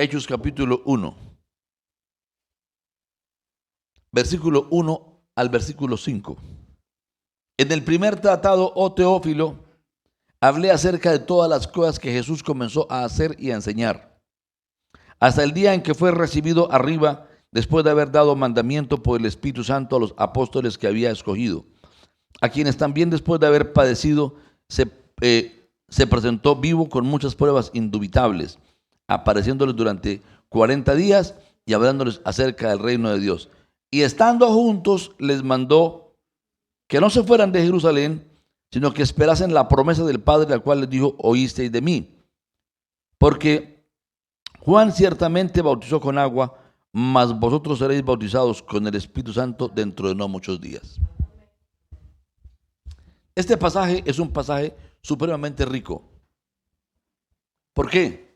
Hechos capítulo 1, versículo 1 al versículo 5. En el primer tratado, oh Teófilo, hablé acerca de todas las cosas que Jesús comenzó a hacer y a enseñar, hasta el día en que fue recibido arriba, después de haber dado mandamiento por el Espíritu Santo a los apóstoles que había escogido, a quienes también después de haber padecido se presentó vivo con muchas pruebas indubitables, apareciéndoles durante 40 días y hablándoles acerca del reino de Dios. Y estando juntos les mandó que no se fueran de Jerusalén, sino que esperasen la promesa del Padre, la cual les dijo: oísteis de mí. Porque Juan ciertamente bautizó con agua, mas vosotros seréis bautizados con el Espíritu Santo dentro de no muchos días. Este pasaje es un pasaje supremamente rico. ¿Por qué?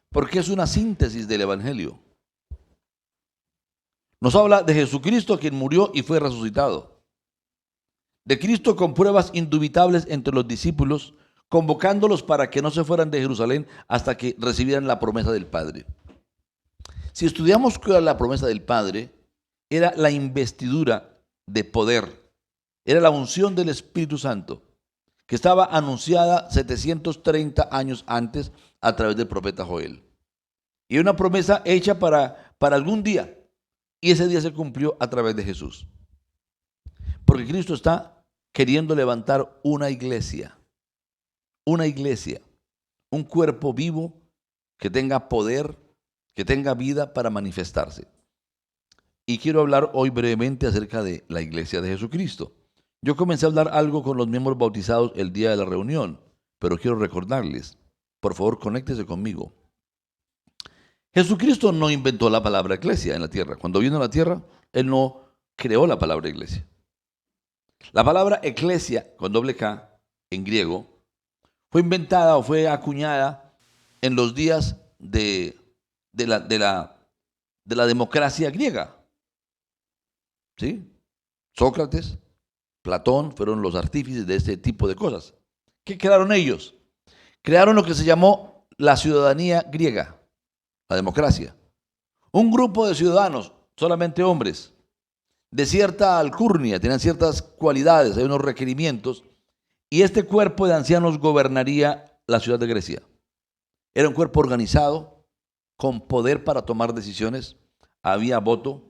Porque es una síntesis del Evangelio. Nos habla de Jesucristo, quien murió y fue resucitado. De Cristo con pruebas indubitables entre los discípulos, convocándolos para que no se fueran de Jerusalén hasta que recibieran la promesa del Padre. Si estudiamos cuál era la promesa del Padre, era la investidura de poder, era la unción del Espíritu Santo, que estaba anunciada 730 años antes a través del profeta Joel. Y una promesa hecha para algún día, y ese día se cumplió a través de Jesús. Porque Cristo está queriendo levantar una iglesia, un cuerpo vivo que tenga poder, que tenga vida para manifestarse. Y quiero hablar hoy brevemente acerca de la iglesia de Jesucristo. Yo comencé a hablar algo con los miembros bautizados el día de la reunión, pero quiero recordarles, por favor, conéctese conmigo. Jesucristo no inventó la palabra iglesia en la tierra. Cuando vino a la tierra, Él no creó la palabra iglesia. La palabra eclesia, con doble K, en griego, fue inventada o fue acuñada en los días de la democracia griega. ¿Sí? Sócrates, Platón fueron los artífices de este tipo de cosas. ¿Qué crearon ellos? Crearon lo que se llamó la ciudadanía griega, la democracia. Un grupo de ciudadanos, solamente hombres, de cierta alcurnia, tenían ciertas cualidades, hay unos requerimientos, y este cuerpo de ancianos gobernaría la ciudad de Grecia. Era un cuerpo organizado, con poder para tomar decisiones, había voto,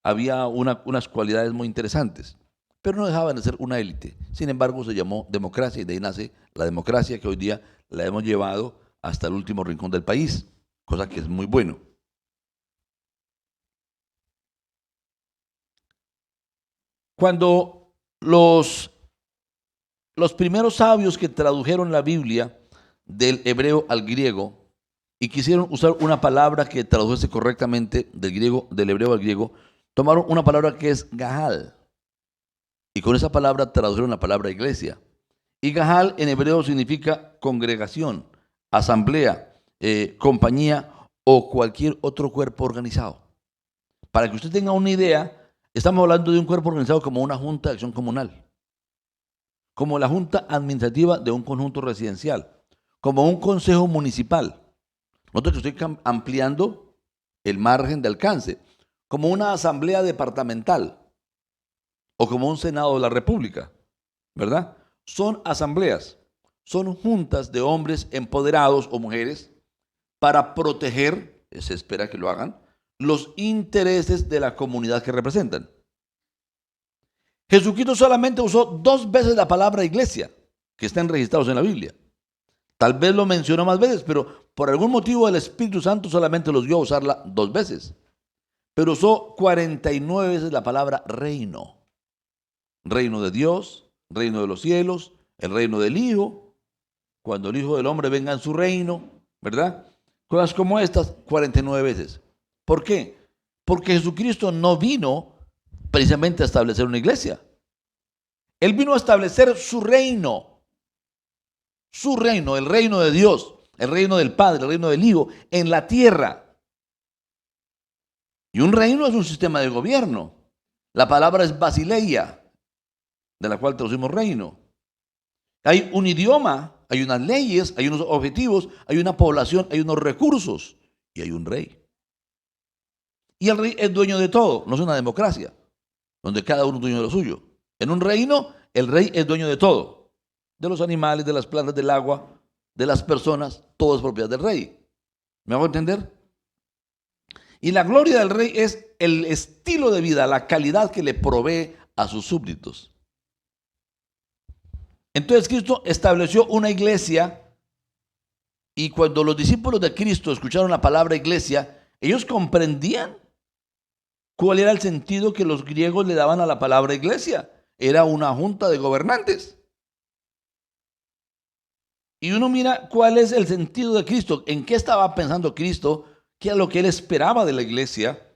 había unas cualidades muy interesantes, pero no dejaban de ser una élite. Sin embargo, se llamó democracia y de ahí nace la democracia que hoy día la hemos llevado hasta el último rincón del país, cosa que es muy bueno. Cuando los primeros sabios que tradujeron la Biblia del hebreo al griego y quisieron usar una palabra que tradujese correctamente del hebreo al griego, tomaron una palabra que es Gahal. Y con esa palabra tradujeron la palabra iglesia. Y Gahal en hebreo significa congregación, asamblea, compañía o cualquier otro cuerpo organizado. Para que usted tenga una idea, estamos hablando de un cuerpo organizado como una junta de acción comunal, como la junta administrativa de un conjunto residencial, como un consejo municipal. Note que estoy ampliando el margen de alcance, como una asamblea departamental o como un senado de la república, ¿verdad? Son asambleas, son juntas de hombres empoderados o mujeres para proteger, se espera que lo hagan, los intereses de la comunidad que representan. Jesucristo solamente usó 2 veces la palabra iglesia, que están registrados en la Biblia. Tal vez lo mencionó más veces, pero por algún motivo el Espíritu Santo solamente los dio a usarla 2 veces. Pero usó 49 veces la palabra reino. Reino de Dios, reino de los cielos, el reino del Hijo, cuando el Hijo del Hombre venga en su reino, ¿verdad? Cosas como estas, 49 veces. ¿Por qué? Porque Jesucristo no vino precisamente a establecer una iglesia. Él vino a establecer su reino, el reino de Dios, el reino del Padre, el reino del Hijo, en la tierra. Y un reino es un sistema de gobierno. La palabra es basileia, de la cual traducimos reino. Hay un idioma, hay unas leyes, hay unos objetivos, hay una población, hay unos recursos y hay un rey. Y el rey es dueño de todo, no es una democracia, donde cada uno es dueño de lo suyo. En un reino, el rey es dueño de todo, de los animales, de las plantas, del agua, de las personas, todo es propiedad del rey. ¿Me hago entender? Y la gloria del rey es el estilo de vida, la calidad que le provee a sus súbditos. Entonces Cristo estableció una iglesia y cuando los discípulos de Cristo escucharon la palabra iglesia, ellos comprendían cuál era el sentido que los griegos le daban a la palabra iglesia. Era una junta de gobernantes. Y uno mira cuál es el sentido de Cristo, en qué estaba pensando Cristo, qué es lo que él esperaba de la iglesia.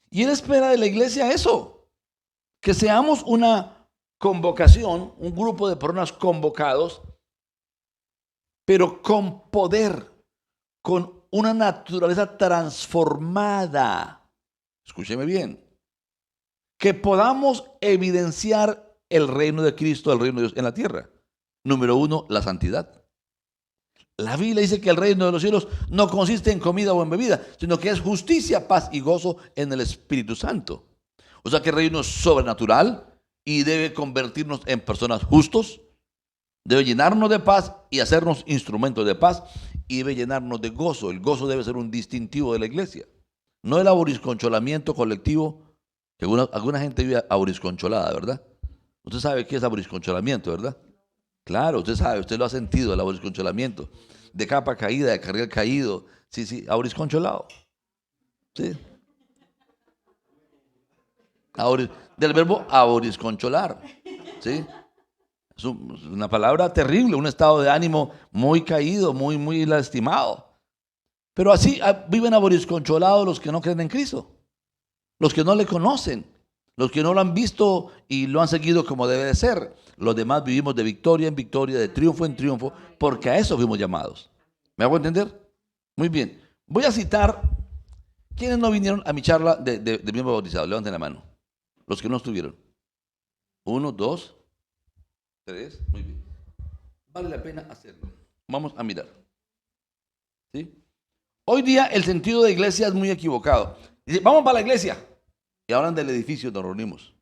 Y él espera de la iglesia eso, que seamos una convocación, un grupo de personas convocados, pero con poder, con una naturaleza transformada. Escúcheme bien. Que podamos evidenciar el reino de Cristo, el reino de Dios en la tierra. Número uno, la santidad. La Biblia dice que el reino de los cielos no consiste en comida o en bebida, sino que es justicia, paz y gozo en el Espíritu Santo. O sea que el reino es sobrenatural y debe convertirnos en personas justos, debe llenarnos de paz y hacernos instrumentos de paz y debe llenarnos de gozo. El gozo debe ser un distintivo de la iglesia, no el aborisconcholamiento colectivo, que alguna gente vive aborisconcholada, ¿verdad? Usted sabe qué es aborisconcholamiento, ¿verdad? Claro, usted sabe, usted lo ha sentido, el aborisconcholamiento. De capa caída, de carril caído. Sí, sí, aborisconcholado. Sí. Del verbo aborisconcholar. ¿Sí? Es una palabra terrible, un estado de ánimo muy caído, muy, muy lastimado. Pero así viven aborisconcholados los que no creen en Cristo. Los que no le conocen. Los que no lo han visto y lo han seguido como debe de ser. Los demás vivimos de victoria en victoria, de triunfo en triunfo, porque a eso fuimos llamados. ¿Me hago entender? Muy bien. Voy a citar quienes no vinieron a mi charla de miembro bautizado. Levanten la mano. Los que no estuvieron. 1, 2, 3. Muy bien. Vale la pena hacerlo. Vamos a mirar. ¿Sí? Hoy día el sentido de iglesia es muy equivocado. Dice, vamos para la iglesia. Y hablan del edificio donde nos reunimos.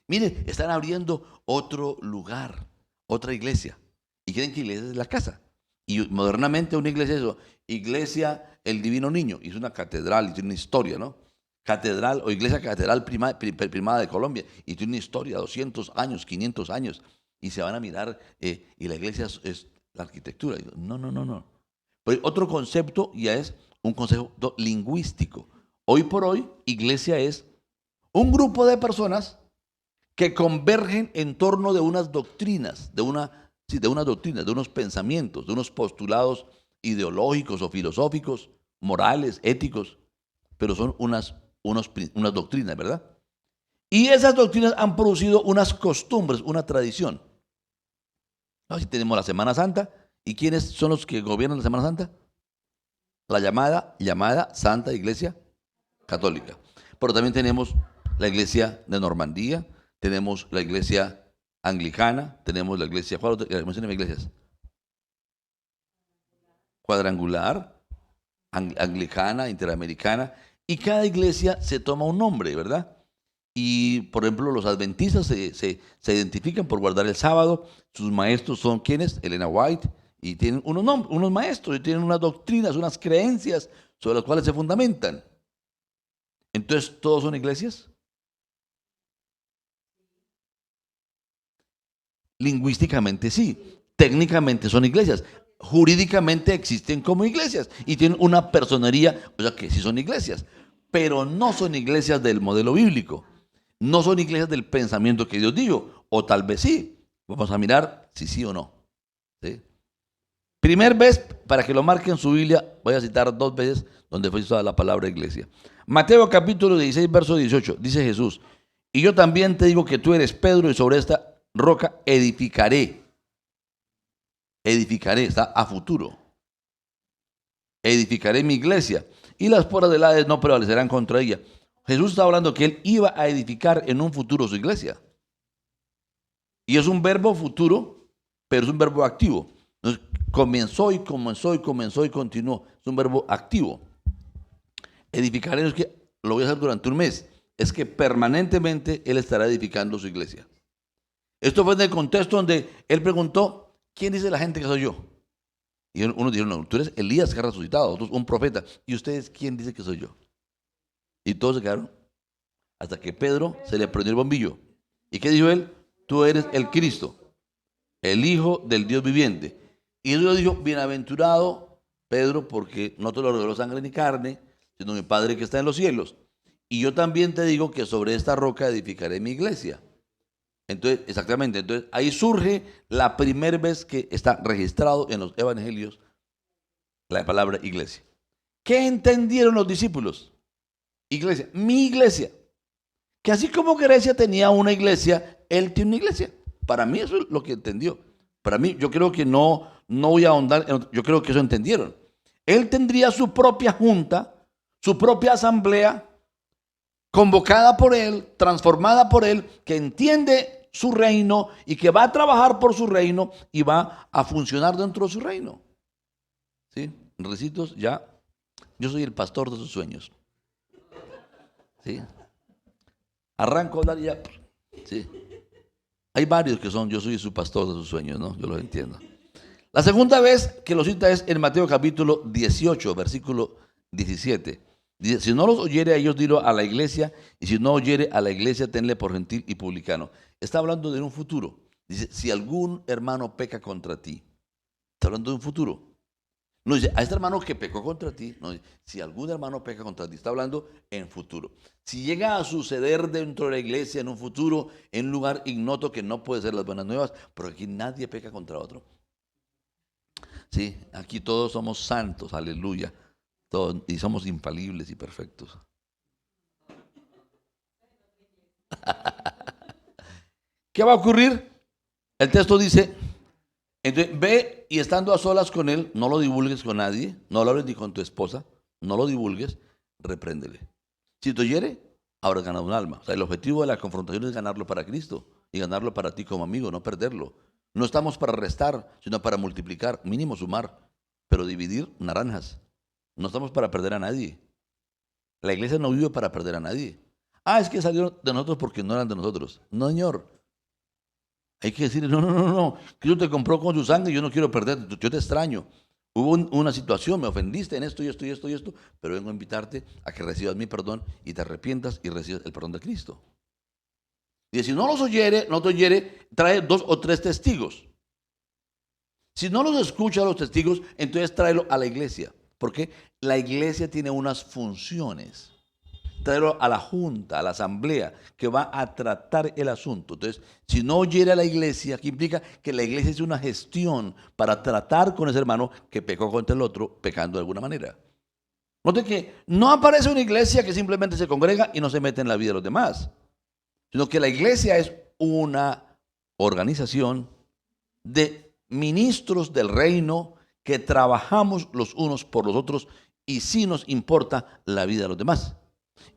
Mire, están abriendo otro lugar, otra iglesia. Y creen que iglesia es la casa. Y modernamente una iglesia es eso. Iglesia El Divino Niño. Y es una catedral y tiene una historia, ¿no? Catedral o iglesia catedral primada de Colombia. Y tiene una historia, 200 años, 500 años. Y se van a mirar, y la iglesia es la arquitectura. Y no, no, no, no. Pero otro concepto ya es un concepto lingüístico. Hoy por hoy, iglesia es un grupo de personas que convergen en torno de unas doctrinas, de unos pensamientos, de unos postulados ideológicos o filosóficos, morales, éticos, pero son unas doctrinas, ¿verdad? Y esas doctrinas han producido unas costumbres, una tradición. Así tenemos la Semana Santa. ¿Y quiénes son los que gobiernan la Semana Santa? La llamada Santa Iglesia Católica. Pero también tenemos la Iglesia de Normandía, tenemos la Iglesia Anglicana, tenemos la Iglesia, ¿cuál otra? Mencióneme iglesias. Cuadrangular, Anglicana, Interamericana, y cada iglesia se toma un nombre, ¿verdad? Y, por ejemplo, los adventistas se identifican por guardar el sábado. Sus maestros son ¿quiénes? Elena White. Y tienen unos maestros, y tienen unas doctrinas, unas creencias sobre las cuales se fundamentan. Entonces, ¿todos son iglesias? Lingüísticamente sí. Técnicamente son iglesias. Jurídicamente existen como iglesias. Y tienen una personería, o sea que sí son iglesias. Pero no son iglesias del modelo bíblico. No son iglesias del pensamiento que Dios dijo. O tal vez sí. Vamos a mirar si sí o no. ¿Sí? Primer vez, para que lo marquen en su Biblia, voy a citar 2 veces donde fue usada la palabra iglesia. Mateo capítulo 16, verso 18, dice Jesús, y yo también te digo que tú eres Pedro y sobre esta roca edificaré. Edificaré, está a futuro. Edificaré mi iglesia y las puertas del Hades no prevalecerán contra ella. Jesús está hablando que él iba a edificar en un futuro su iglesia. Y es un verbo futuro, pero es un verbo activo. Entonces, comenzó y continuó. Es un verbo activo. Edificaré es que lo voy a hacer durante un mes. Es que permanentemente Él estará edificando su iglesia. Esto fue en el contexto donde Él preguntó, ¿quién dice la gente que soy yo? Y unos dijeron, no, tú eres Elías que ha resucitado, otros un profeta. ¿Y ustedes quién dice que soy yo? Y todos se quedaron hasta que Pedro se le prendió el bombillo. ¿Y qué dijo él? Tú eres el Cristo, el Hijo del Dios viviente. Y Dios dijo, bienaventurado Pedro, porque no te lo reveló sangre ni carne, sino mi Padre que está en los cielos. Y yo también te digo que sobre esta roca edificaré mi iglesia. Entonces, exactamente, entonces ahí surge la primera vez que está registrado en los evangelios la palabra iglesia. ¿Qué entendieron los discípulos? Iglesia, mi iglesia. Que así como Grecia tenía una iglesia, él tiene una iglesia. Para mí eso es lo que entendió. Para mí, yo creo que no voy a ahondar, yo creo que eso entendieron. Él tendría su propia junta, su propia asamblea, convocada por él, transformada por él, que entiende su reino y que va a trabajar por su reino y va a funcionar dentro de su reino. ¿Sí? Recitos, ya, yo soy el pastor de sus sueños. ¿Sí? Arranco a hablar y ya. ¿Sí? Hay varios que son, yo soy su pastor de sus sueños, ¿no? Yo lo entiendo. La segunda vez que lo cita es en Mateo capítulo 18, versículo 17. Dice, si no los oyere a ellos, dilo a la iglesia, y si no oyere a la iglesia, tenle por gentil y publicano. Está hablando de un futuro. Dice, si algún hermano peca contra ti, está hablando de un futuro. No dice, a este hermano que pecó contra ti, no, si algún hermano peca contra ti, está hablando en futuro. Si llega a suceder dentro de la iglesia en un futuro, en un lugar ignoto que no puede ser las buenas nuevas, pero aquí nadie peca contra otro. Sí, aquí todos somos santos, aleluya, todos, y somos infalibles y perfectos. ¿Qué va a ocurrir? El texto dice, entonces ve y estando a solas con él, no lo divulgues con nadie, no lo hables ni con tu esposa, no lo divulgues, repréndele. Si te oyere, habrás ganado un alma. O sea, el objetivo de la confrontación es ganarlo para Cristo y ganarlo para ti como amigo, no perderlo. No estamos para restar, sino para multiplicar, mínimo sumar, pero dividir naranjas. No estamos para perder a nadie. La iglesia no vive para perder a nadie. Ah, es que salieron de nosotros porque no eran de nosotros. No, señor. Hay que decirle, no. Cristo te compró con su sangre y yo no quiero perderte. Yo te extraño. Hubo una situación, me ofendiste en esto y esto y esto y esto, pero vengo a invitarte a que recibas mi perdón y te arrepientas y recibas el perdón de Cristo. Y si no los oyere, no te oyere, trae 2 o 3 testigos. Si no los escucha a los testigos, entonces tráelo a la iglesia. Porque la iglesia tiene unas funciones. Tráelo a la junta, a la asamblea, que va a tratar el asunto. Entonces, si no oyere a la iglesia, ¿qué implica? Que la iglesia es una gestión para tratar con ese hermano que pecó contra el otro, pecando de alguna manera. Note que no aparece una iglesia que simplemente se congrega y no se mete en la vida de los demás, sino que la iglesia es una organización de ministros del reino que trabajamos los unos por los otros y sí nos importa la vida de los demás.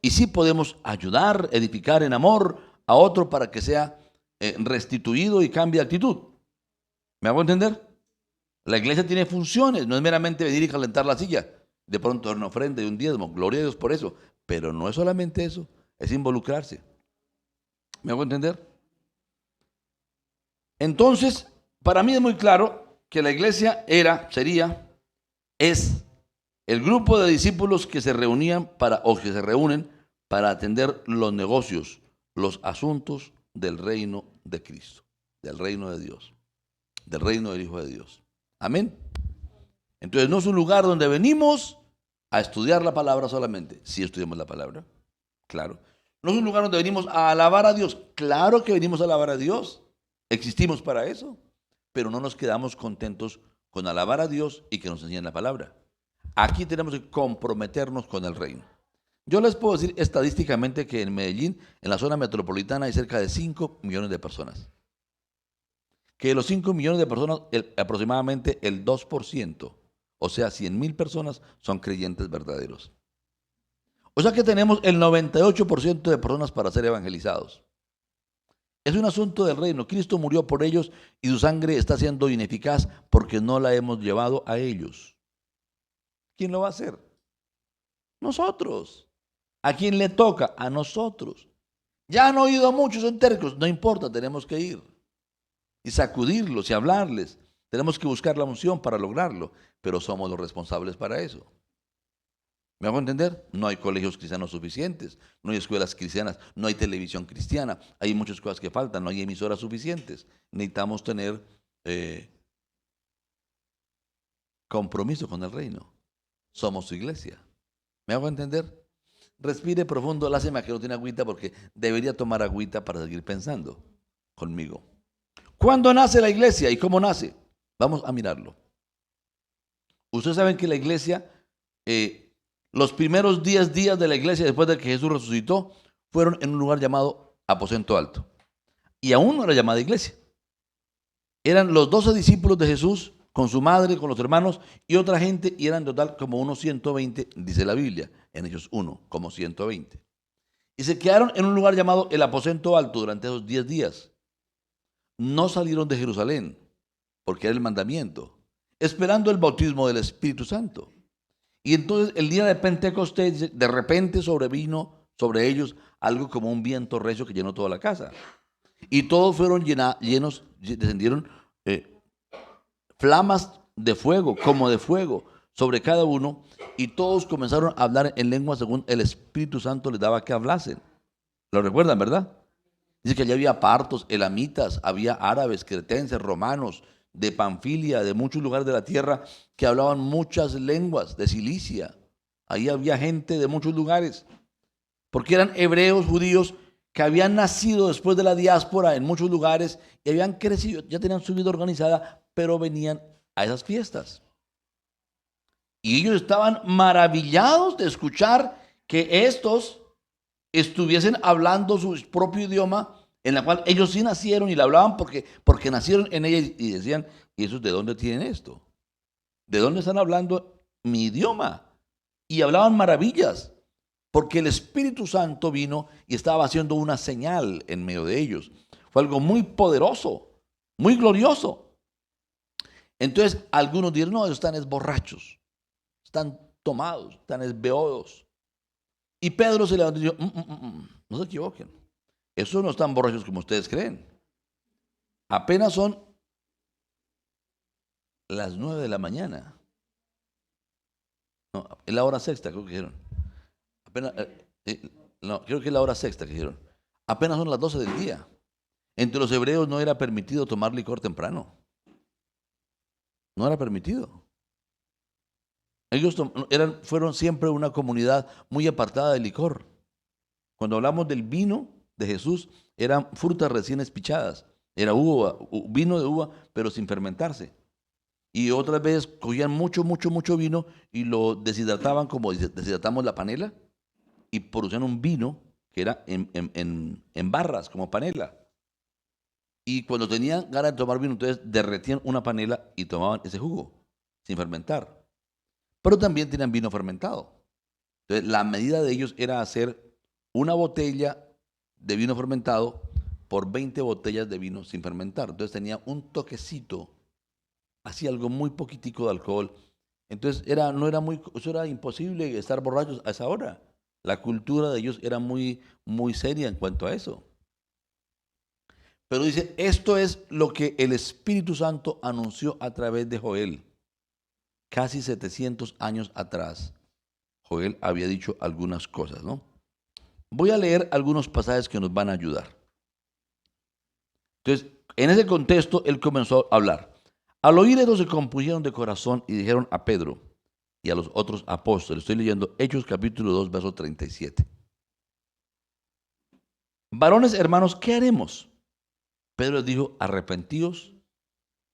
Y sí podemos ayudar, edificar en amor a otro para que sea restituido y cambie de actitud. ¿Me hago entender? La iglesia tiene funciones, no es meramente venir y calentar la silla, de pronto dar una ofrenda y un diezmo, gloria a Dios por eso, pero no es solamente eso, es involucrarse. ¿Me hago entender? Entonces, para mí es muy claro que la iglesia es el grupo de discípulos que se reunían o que se reúnen para atender los negocios, los asuntos del reino de Cristo, del reino de Dios, del reino del Hijo de Dios. Amén. Entonces no es un lugar donde venimos a estudiar la palabra solamente. Sí estudiamos la palabra, claro. No es un lugar donde venimos a alabar a Dios. Claro que venimos a alabar a Dios. Existimos para eso. Pero no nos quedamos contentos con alabar a Dios y que nos enseñen la palabra. Aquí tenemos que comprometernos con el reino. Yo les puedo decir estadísticamente que en Medellín, en la zona metropolitana, hay cerca de 5 millones de personas. Que de los 5 millones de personas, aproximadamente el 2%, o sea, 100.000 personas, son creyentes verdaderos. O sea que tenemos el 98% de personas para ser evangelizados. Es un asunto del reino. Cristo murió por ellos y su sangre está siendo ineficaz porque no la hemos llevado a ellos. ¿Quién lo va a hacer? Nosotros. ¿A quién le toca? A nosotros. Ya han oído a muchos, son tercos. No importa, tenemos que ir y sacudirlos y hablarles. Tenemos que buscar la unción para lograrlo, pero somos los responsables para eso. ¿Me hago entender? No hay colegios cristianos suficientes, no hay escuelas cristianas, no hay televisión cristiana, hay muchas cosas que faltan, no hay emisoras suficientes. Necesitamos tener compromiso con el reino. Somos su iglesia. ¿Me hago entender? Respire profundo, lástima que no tiene agüita porque debería tomar agüita para seguir pensando conmigo. ¿Cuándo nace la iglesia y cómo nace? Vamos a mirarlo. Ustedes saben que la iglesia, los primeros 10 días de la iglesia después de que Jesús resucitó, fueron en un lugar llamado Aposento Alto. Y aún no era llamada iglesia. Eran los 12 discípulos de Jesús con su madre, con los hermanos y otra gente, y eran en total como unos 120, dice la Biblia, en Hechos 1, como 120. Y se quedaron en un lugar llamado el Aposento Alto durante esos 10 días. No salieron de Jerusalén, porque era el mandamiento, esperando el bautismo del Espíritu Santo. Y entonces el día de Pentecostés, de repente sobrevino sobre ellos algo como un viento recio que llenó toda la casa. Y todos fueron llenos, descendieron flamas de fuego, como de fuego, sobre cada uno, y todos comenzaron a hablar en lengua según el Espíritu Santo les daba que hablasen. ¿Lo recuerdan, verdad? Dice que allí había partos, elamitas, había árabes, cretenses, romanos, de Panfilia, de muchos lugares de la tierra, que hablaban muchas lenguas, de Cilicia. Ahí había gente de muchos lugares, porque eran hebreos, judíos, que habían nacido después de la diáspora en muchos lugares y habían crecido, ya tenían su vida organizada, pero venían a esas fiestas. Y ellos estaban maravillados de escuchar que estos estuviesen hablando su propio idioma, en la cual ellos sí nacieron y la hablaban porque nacieron en ella, y decían, ¿y esos de dónde tienen esto? ¿De dónde están hablando mi idioma? Y hablaban maravillas, porque el Espíritu Santo vino y estaba haciendo una señal en medio de ellos. Fue algo muy poderoso, muy glorioso. Entonces algunos dijeron, no, ellos están borrachos, están tomados, están beodos. Y Pedro se levantó y dijo, no se equivoquen, esos no están borrachos como ustedes creen. Apenas son las 9 de la mañana. No, es la hora sexta, creo que dijeron. Apenas, no, creo que es la hora sexta que dijeron. Apenas son las 12 del día. Entre los hebreos no era permitido tomar licor temprano. No era permitido. Ellos fueron siempre una comunidad muy apartada del licor. Cuando hablamos del vino de Jesús, eran frutas recién espichadas. Era uva, vino de uva, pero sin fermentarse. Y otras veces cogían mucho vino y lo deshidrataban como deshidratamos la panela y producían un vino que era en barras, como panela. Y cuando tenían ganas de tomar vino, entonces derretían una panela y tomaban ese jugo, sin fermentar. Pero también tenían vino fermentado. Entonces la medida de ellos era hacer una botella de vino fermentado por 20 botellas de vino sin fermentar. Entonces tenía un toquecito, hacía algo muy poquitico de alcohol. Entonces eso era imposible estar borrachos a esa hora. La cultura de ellos era muy seria en cuanto a eso. Pero dice, esto es lo que el Espíritu Santo anunció a través de Joel. Casi 700 años atrás, Joel había dicho algunas cosas, ¿no? Voy a leer algunos pasajes que nos van a ayudar. Entonces, en ese contexto, él comenzó a hablar. Al oír esto se compusieron de corazón y dijeron a Pedro y a los otros apóstoles. Estoy leyendo Hechos capítulo 2, verso 37. Varones hermanos, ¿qué haremos? Pedro les dijo, arrepentíos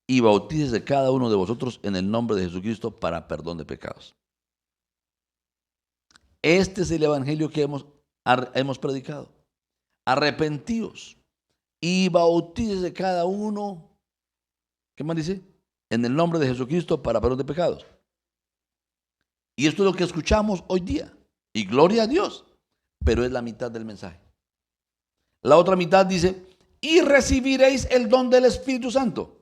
y bautícese cada uno de vosotros en el nombre de Jesucristo para perdón de pecados. Este es el evangelio que hemos predicado. Arrepentíos y bautícese cada uno. ¿Qué más dice? En el nombre de Jesucristo para perdón de pecados. Y esto es lo que escuchamos hoy día. Y gloria a Dios. Pero es la mitad del mensaje. La otra mitad dice, y recibiréis el don del Espíritu Santo.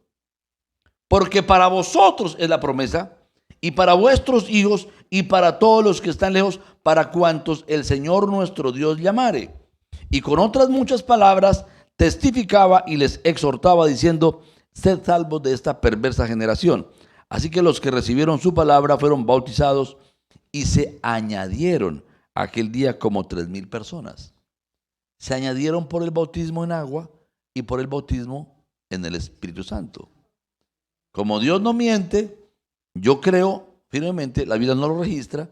Porque para vosotros es la promesa, y para vuestros hijos y para todos los que están lejos, para cuantos el Señor nuestro Dios llamare. Y con otras muchas palabras testificaba y les exhortaba diciendo, sed salvos de esta perversa generación. Así que los que recibieron su palabra fueron bautizados y se añadieron aquel día como 3,000 personas. Se añadieron por el bautismo en agua y por el bautismo en el Espíritu Santo. Como Dios no miente, yo creo firmemente, la Biblia no lo registra,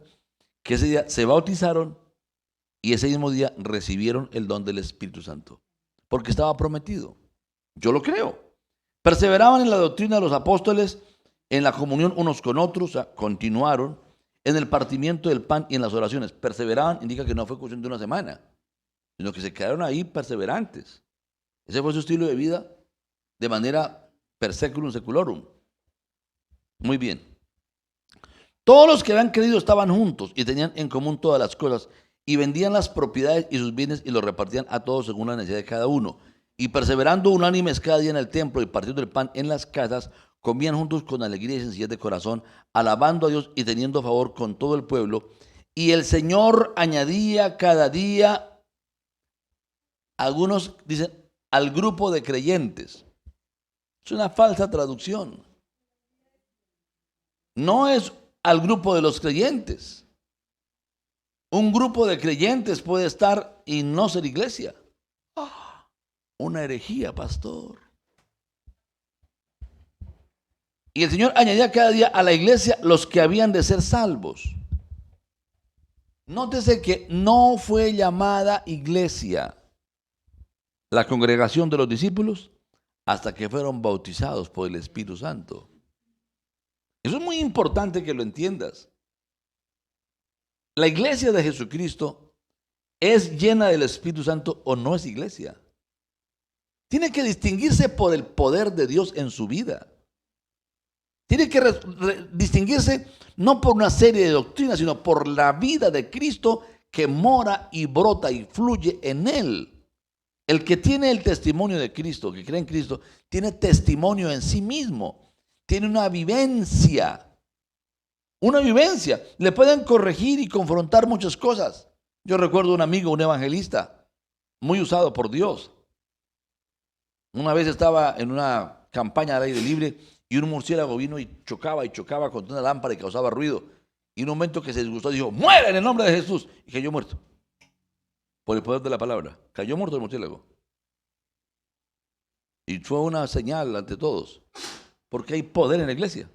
que ese día se bautizaron y ese mismo día recibieron el don del Espíritu Santo, porque estaba prometido. Yo lo creo. Perseveraban en la doctrina de los apóstoles, en la comunión unos con otros, o sea, continuaron en el partimiento del pan y en las oraciones. Perseveraban indica que no fue cuestión de una semana, sino que se quedaron ahí perseverantes. Ese fue su estilo de vida de manera per seculum seculorum. Muy bien. Todos los que habían creído estaban juntos y tenían en común todas las cosas y vendían las propiedades y sus bienes y los repartían a todos según la necesidad de cada uno. Y perseverando unánimes cada día en el templo y partiendo el pan en las casas, comían juntos con alegría y sencillez de corazón, alabando a Dios y teniendo favor con todo el pueblo. Y el Señor añadía cada día, algunos dicen, al grupo de creyentes. Es una falsa traducción. No es al grupo de los creyentes. Un grupo de creyentes puede estar y no ser iglesia. Una herejía, pastor. Y el Señor añadía cada día a la iglesia los que habían de ser salvos. Nótese que no fue llamada iglesia la congregación de los discípulos hasta que fueron bautizados por el Espíritu Santo. Eso es muy importante que lo entiendas. La iglesia de Jesucristo es llena del Espíritu Santo o no es iglesia. Tiene que distinguirse por el poder de Dios en su vida. Tiene que distinguirse no por una serie de doctrinas, sino por la vida de Cristo que mora y brota y fluye en él. El que tiene el testimonio de Cristo, que cree en Cristo, tiene testimonio en sí mismo. Tiene una vivencia. Una vivencia. Le pueden corregir y confrontar muchas cosas. Yo recuerdo un amigo, un evangelista, muy usado por Dios. Una vez estaba en una campaña al aire libre y un murciélago vino y chocaba contra una lámpara y causaba ruido. Y en un momento que se disgustó dijo, ¡muere en el nombre de Jesús! Y cayó muerto. Por el poder de la palabra. Cayó muerto el murciélago. Y fue una señal ante todos. Porque hay poder en la iglesia.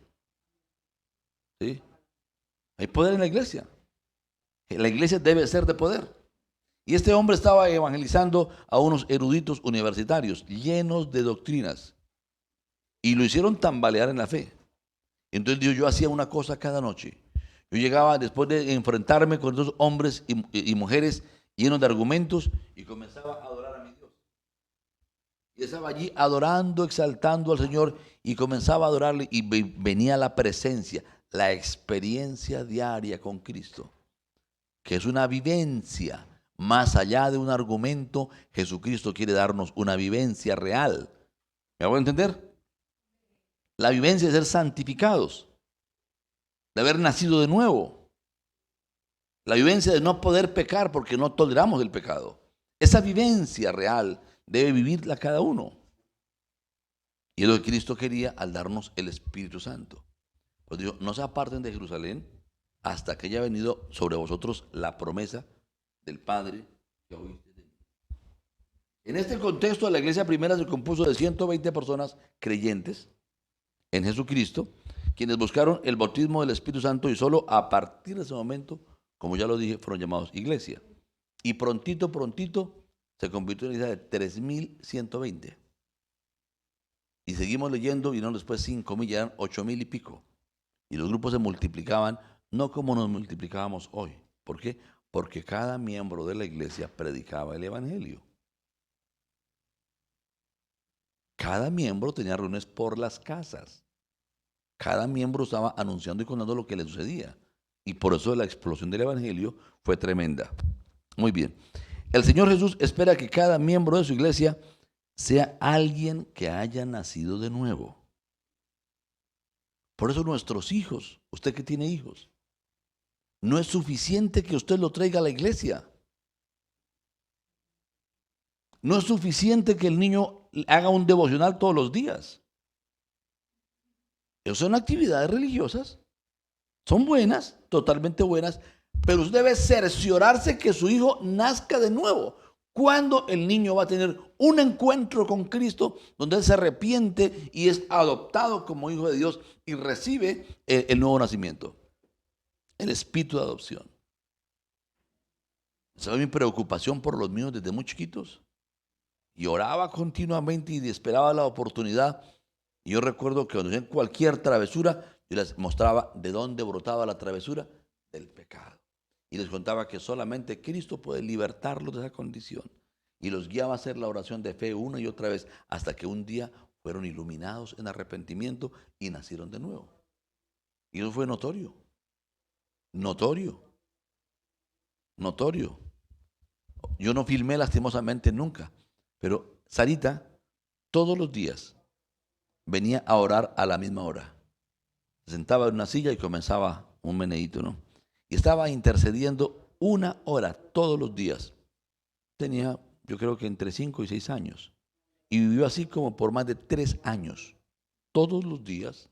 ¿Sí? Hay poder en la iglesia. La iglesia debe ser de poder. Y este hombre estaba evangelizando a unos eruditos universitarios llenos de doctrinas. Y lo hicieron tambalear en la fe. Entonces dijo, yo hacía una cosa cada noche. Yo llegaba después de enfrentarme con esos hombres y mujeres llenos de argumentos y comenzaba a adorar a mi Dios. Y estaba allí adorando, exaltando al Señor y comenzaba a adorarle y venía la presencia, la experiencia diaria con Cristo, que es una vivencia. Más allá de un argumento, Jesucristo quiere darnos una vivencia real. ¿Me hago entender? La vivencia de ser santificados, de haber nacido de nuevo. La vivencia de no poder pecar porque no toleramos el pecado. Esa vivencia real debe vivirla cada uno. Y es lo que Cristo quería al darnos el Espíritu Santo. Pues dijo, no se aparten de Jerusalén hasta que haya venido sobre vosotros la promesa del Padre que oíste de mí. En este contexto, la iglesia primera se compuso de 120 personas creyentes en Jesucristo, quienes buscaron el bautismo del Espíritu Santo y solo a partir de ese momento, como ya lo dije, fueron llamados iglesia. Y prontito se convirtió en una iglesia de 3,120. Y seguimos leyendo, vinieron después 5,000, ya eran 8,000 y pico. Y los grupos se multiplicaban, no como nos multiplicábamos hoy. ¿Por qué? Porque cada miembro de la iglesia predicaba el evangelio. Cada miembro tenía reuniones por las casas. Cada miembro estaba anunciando y contando lo que le sucedía. Y por eso la explosión del evangelio fue tremenda. Muy bien. El Señor Jesús espera que cada miembro de su iglesia sea alguien que haya nacido de nuevo. Por eso nuestros hijos, usted que tiene hijos, no es suficiente que usted lo traiga a la iglesia. No es suficiente que el niño haga un devocional todos los días. Esas son actividades religiosas. Son buenas, totalmente buenas, pero usted debe cerciorarse que su hijo nazca de nuevo. ¿Cuándo el niño va a tener un encuentro con Cristo donde él se arrepiente y es adoptado como hijo de Dios y recibe el nuevo nacimiento? El espíritu de adopción. ¿Sabe mi preocupación por los míos desde muy chiquitos? Y oraba continuamente y esperaba la oportunidad. Y yo recuerdo que cuando hacían cualquier travesura, yo les mostraba de dónde brotaba la travesura, del pecado. Y les contaba que solamente Cristo puede libertarlos de esa condición. Y los guiaba a hacer la oración de fe una y otra vez, hasta que un día fueron iluminados en arrepentimiento y nacieron de nuevo. Y eso fue notorio, notorio, notorio. Yo no filmé lastimosamente nunca, pero Sarita todos los días venía a orar a la misma hora. Se sentaba en una silla y comenzaba un meneíto, ¿no? Y estaba intercediendo 1 hora todos los días. Tenía, yo creo que entre 5 y 6 años. Y vivió así como por más de 3 años. Todos los días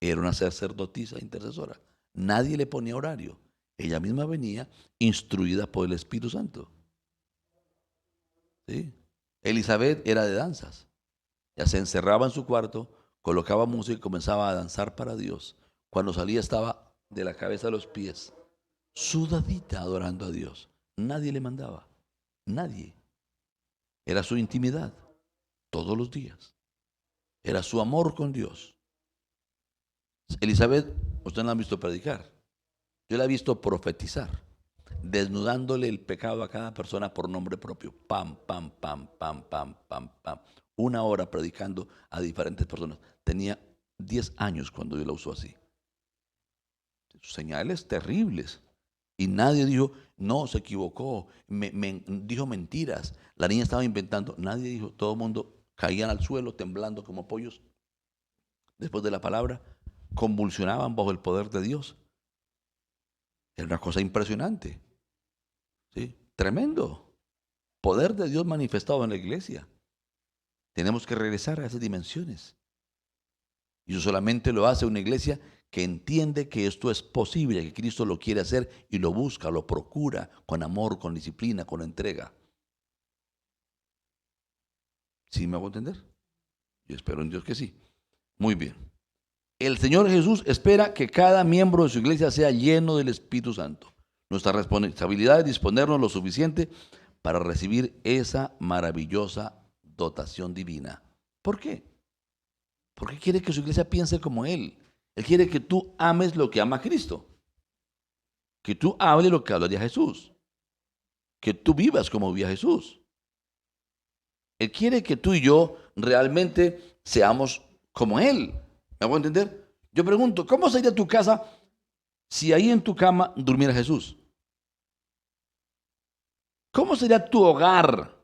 era una sacerdotisa intercesora. Nadie le ponía horario. Ella misma venía instruida por el Espíritu Santo. ¿Sí? Elizabeth era de danzas. Ya se encerraba en su cuarto, colocaba música y comenzaba a danzar para Dios. Cuando salía estaba de la cabeza a los pies, sudadita adorando a Dios. Nadie le mandaba, nadie. Era su intimidad, todos los días. Era su amor con Dios. Elizabeth, usted no la ha visto predicar. Yo la he visto profetizar, desnudándole el pecado a cada persona por nombre propio. Pam, pam, pam, pam, pam, pam, pam. 1 hora predicando a diferentes personas. Tenía 10 años cuando Dios la usó así. Señales terribles. Y nadie dijo, no, se equivocó, dijo mentiras. La niña estaba inventando. Nadie dijo, todo el mundo caían al suelo temblando como pollos. Después de la palabra, convulsionaban bajo el poder de Dios. Era una cosa impresionante. ¿Sí? Tremendo. Poder de Dios manifestado en la iglesia. Tenemos que regresar a esas dimensiones. Y eso solamente lo hace una iglesia que entiende que esto es posible, que Cristo lo quiere hacer y lo busca, lo procura con amor, con disciplina, con entrega. ¿Sí me hago entender? Yo espero en Dios que sí. Muy bien. El Señor Jesús espera que cada miembro de su iglesia sea lleno del Espíritu Santo. Nuestra responsabilidad es disponernos lo suficiente para recibir esa maravillosa dotación divina. ¿Por qué? Porque quiere que su iglesia piense como Él. Él quiere que tú ames lo que ama Cristo. Que tú hables lo que hablaría Jesús. Que tú vivas como vivía Jesús. Él quiere que tú y yo realmente seamos como Él. ¿Me hago entender? Yo pregunto, ¿cómo sería tu casa si ahí en tu cama durmiera Jesús? ¿Cómo sería tu hogar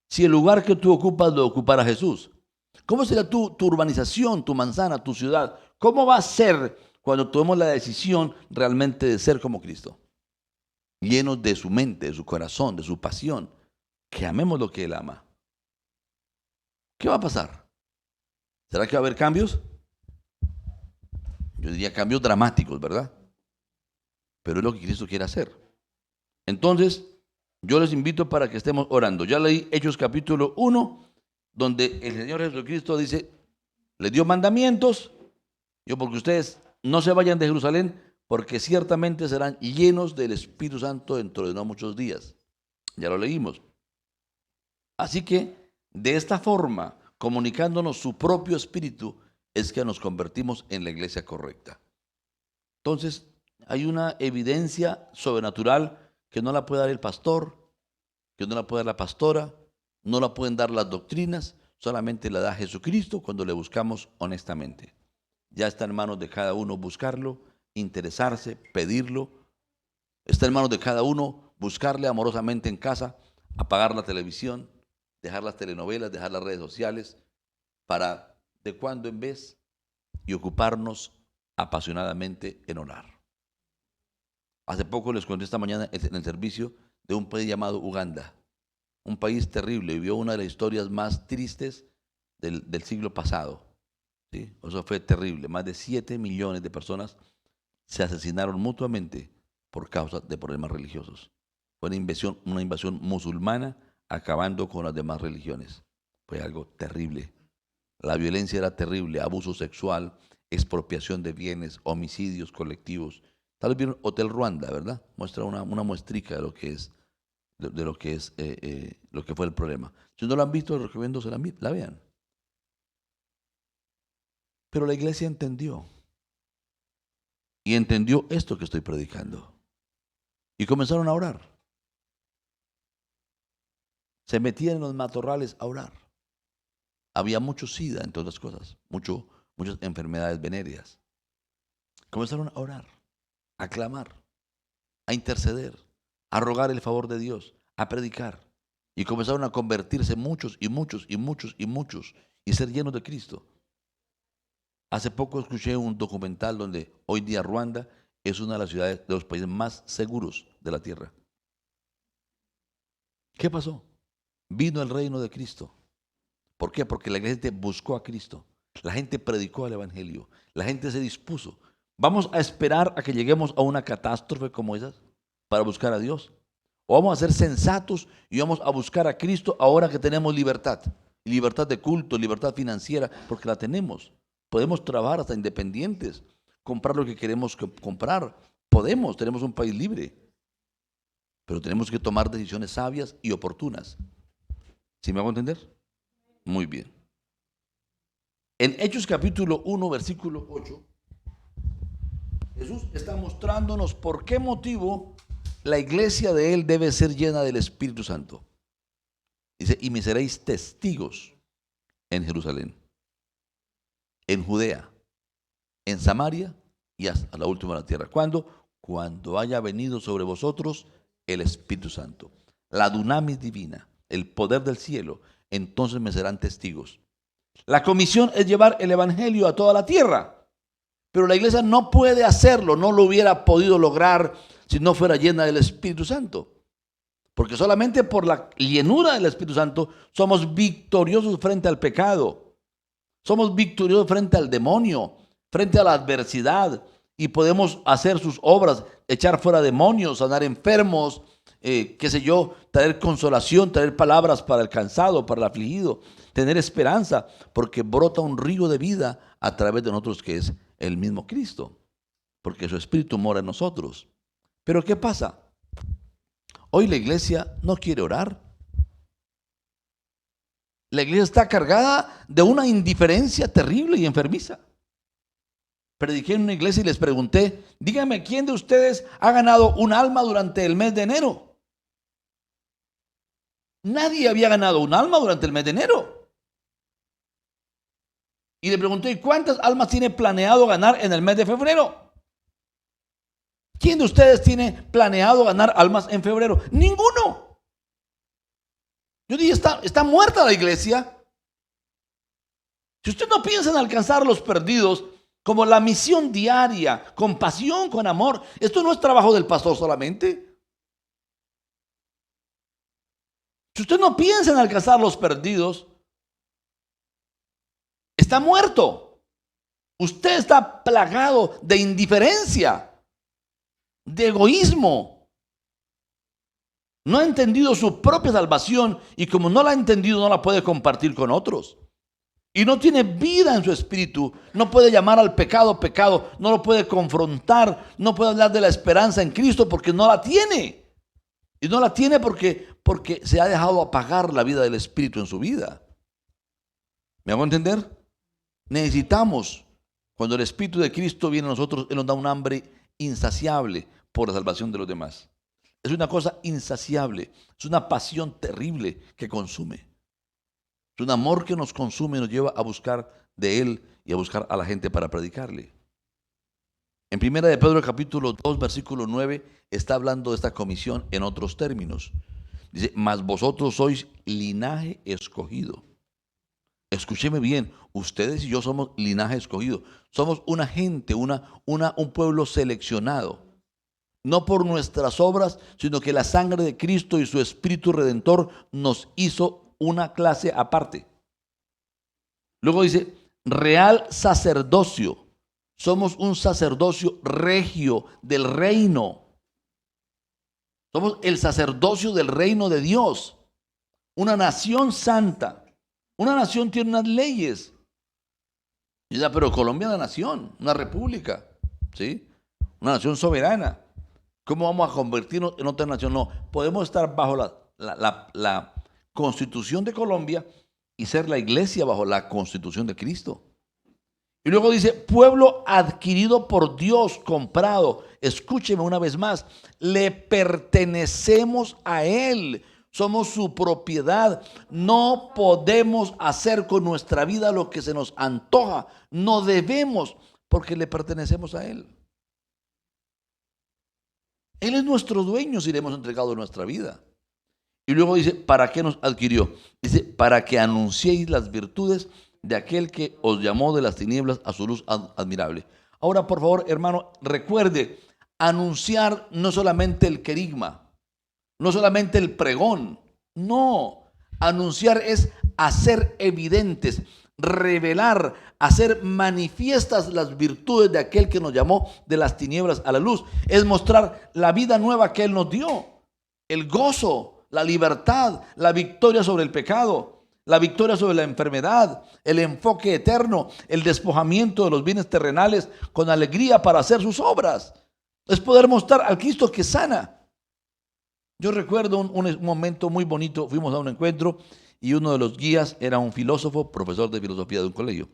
si el lugar que tú ocupas lo ocupara Jesús? ¿Cómo sería tu urbanización, tu manzana, tu ciudad? ¿Cómo va a ser cuando tomemos la decisión realmente de ser como Cristo? Llenos de su mente, de su corazón, de su pasión, que amemos lo que Él ama. ¿Qué va a pasar? ¿Será que va a haber cambios? Yo diría cambios dramáticos, ¿verdad? Pero es lo que Cristo quiere hacer. Entonces, yo les invito para que estemos orando. Ya leí Hechos capítulo 1, donde el Señor Jesucristo dice, les dio mandamientos, yo porque ustedes no se vayan de Jerusalén, porque ciertamente serán llenos del Espíritu Santo dentro de no muchos días. Ya lo leímos. Así que, de esta forma, comunicándonos su propio espíritu, es que nos convertimos en la iglesia correcta. Entonces, hay una evidencia sobrenatural que no la puede dar el pastor, que no la puede dar la pastora, no la pueden dar las doctrinas, solamente la da Jesucristo cuando le buscamos honestamente. Ya está en manos de cada uno buscarlo, interesarse, pedirlo. Está en manos de cada uno buscarle amorosamente en casa, apagar la televisión, dejar las telenovelas, dejar las redes sociales, para de cuando en vez y ocuparnos apasionadamente en orar. Hace poco les conté esta mañana en el servicio de un país llamado Uganda, un país terrible, vivió una de las historias más tristes del siglo pasado. ¿Sí? Eso fue terrible, más de 7 millones de personas se asesinaron mutuamente por causa de problemas religiosos. Fue una invasión musulmana acabando con las demás religiones. Fue algo terrible. La violencia era terrible, abuso sexual, expropiación de bienes, homicidios colectivos. Tal vez vieron Hotel Ruanda, ¿verdad? Muestra una muestrica de lo que es, lo que fue el problema. Si no lo han visto, les recomiendo que la vean. Pero la iglesia entendió. Y entendió esto que estoy predicando. Y comenzaron a orar. Se metían en los matorrales a orar. Había mucho sida, entre otras cosas, muchas enfermedades venéreas. Comenzaron a orar, a clamar, a interceder, a rogar el favor de Dios, a predicar. Y comenzaron a convertirse muchos y ser llenos de Cristo. Hace poco escuché un documental donde hoy día Ruanda es una de las ciudades de los países más seguros de la tierra. ¿Qué pasó? Vino el reino de Cristo. ¿Por qué? Porque la gente buscó a Cristo. La gente predicó el evangelio. La gente se dispuso. ¿Vamos a esperar a que lleguemos a una catástrofe como esas para buscar a Dios? ¿O vamos a ser sensatos y vamos a buscar a Cristo ahora que tenemos libertad? Libertad de culto, libertad financiera, porque la tenemos. Podemos trabajar hasta independientes, comprar lo que queremos comprar. Tenemos un país libre. Pero tenemos que tomar decisiones sabias y oportunas. ¿Sí me hago entender? Muy bien. En Hechos capítulo 1, versículo 8, Jesús está mostrándonos por qué motivo la iglesia de Él debe ser llena del Espíritu Santo. Dice, y me seréis testigos en Jerusalén, en Judea, en Samaria y hasta la última de la tierra. ¿Cuándo? Cuando haya venido sobre vosotros el Espíritu Santo, la dunamis divina, el poder del cielo, entonces me serán testigos. La comisión es llevar el evangelio a toda la tierra, pero la iglesia no puede hacerlo, no lo hubiera podido lograr si no fuera llena del Espíritu Santo. Porque solamente por la llenura del Espíritu Santo somos victoriosos frente al pecado. Somos victoriosos frente al demonio, frente a la adversidad, y podemos hacer sus obras, echar fuera demonios, sanar enfermos, traer consolación, traer palabras para el cansado, para el afligido, tener esperanza, porque brota un río de vida a través de nosotros que es el mismo Cristo, porque su Espíritu mora en nosotros. Pero ¿qué pasa? Hoy la iglesia no quiere orar. La iglesia está cargada de una indiferencia terrible y enfermiza. Prediqué en una iglesia y les pregunté, díganme, ¿quién de ustedes ha ganado un alma durante el mes de enero? Nadie había ganado un alma durante el mes de enero. Y le pregunté, ¿cuántas almas tiene planeado ganar en el mes de febrero? ¿Quién de ustedes tiene planeado ganar almas en febrero? Ninguno. Yo dije, está muerta la iglesia. Si usted no piensa en alcanzar a los perdidos, como la misión diaria, con pasión, con amor, esto no es trabajo del pastor solamente. Si usted no piensa en alcanzar a los perdidos, está muerto. Usted está plagado de indiferencia, de egoísmo. No ha entendido su propia salvación y como no la ha entendido, no la puede compartir con otros. Y no tiene vida en su espíritu, no puede llamar al pecado pecado, no lo puede confrontar, no puede hablar de la esperanza en Cristo porque no la tiene. Y no la tiene porque se ha dejado apagar la vida del espíritu en su vida. ¿Me hago entender? Necesitamos, cuando el Espíritu de Cristo viene a nosotros, Él nos da un hambre insaciable por la salvación de los demás. Es una cosa insaciable, es una pasión terrible que consume. Es un amor que nos consume y nos lleva a buscar de Él y a buscar a la gente para predicarle. En 1 de Pedro capítulo 2 versículo 9 está hablando de esta comisión en otros términos. Dice, mas vosotros sois linaje escogido, Escúcheme bien, ustedes y yo somos linaje escogido. Somos una gente, un pueblo seleccionado. No por nuestras obras, sino que la sangre de Cristo y su Espíritu Redentor nos hizo una clase aparte. Luego dice, real sacerdocio. Somos un sacerdocio regio del reino. Somos el sacerdocio del reino de Dios. Una nación santa. Una nación tiene unas leyes. Pero Colombia es una nación, una república, ¿sí? Una nación soberana. ¿Cómo vamos a convertirnos en otra nación? No, podemos estar bajo la Constitución de Colombia y ser la iglesia bajo la Constitución de Cristo. Y luego dice, pueblo adquirido por Dios, comprado. Escúcheme una vez más, le pertenecemos a Él. Somos su propiedad. No podemos hacer con nuestra vida lo que se nos antoja. No debemos, porque le pertenecemos a Él. Él es nuestro dueño si le hemos entregado nuestra vida. Y luego dice, ¿para qué nos adquirió? Dice, para que anunciéis las virtudes de aquel que os llamó de las tinieblas a su luz admirable. Ahora, por favor, hermano, recuerde, anunciar no solamente el querigma, no solamente el pregón, no. Anunciar es hacer evidentes, revelar, hacer manifiestas las virtudes de aquel que nos llamó de las tinieblas a la luz. Es mostrar la vida nueva que Él nos dio, el gozo, la libertad, la victoria sobre el pecado, la victoria sobre la enfermedad, el enfoque eterno, el despojamiento de los bienes terrenales con alegría para hacer sus obras. Es poder mostrar al Cristo que sana. Yo recuerdo un momento muy bonito, fuimos a un encuentro y uno de los guías era un filósofo, profesor de filosofía de un colegio.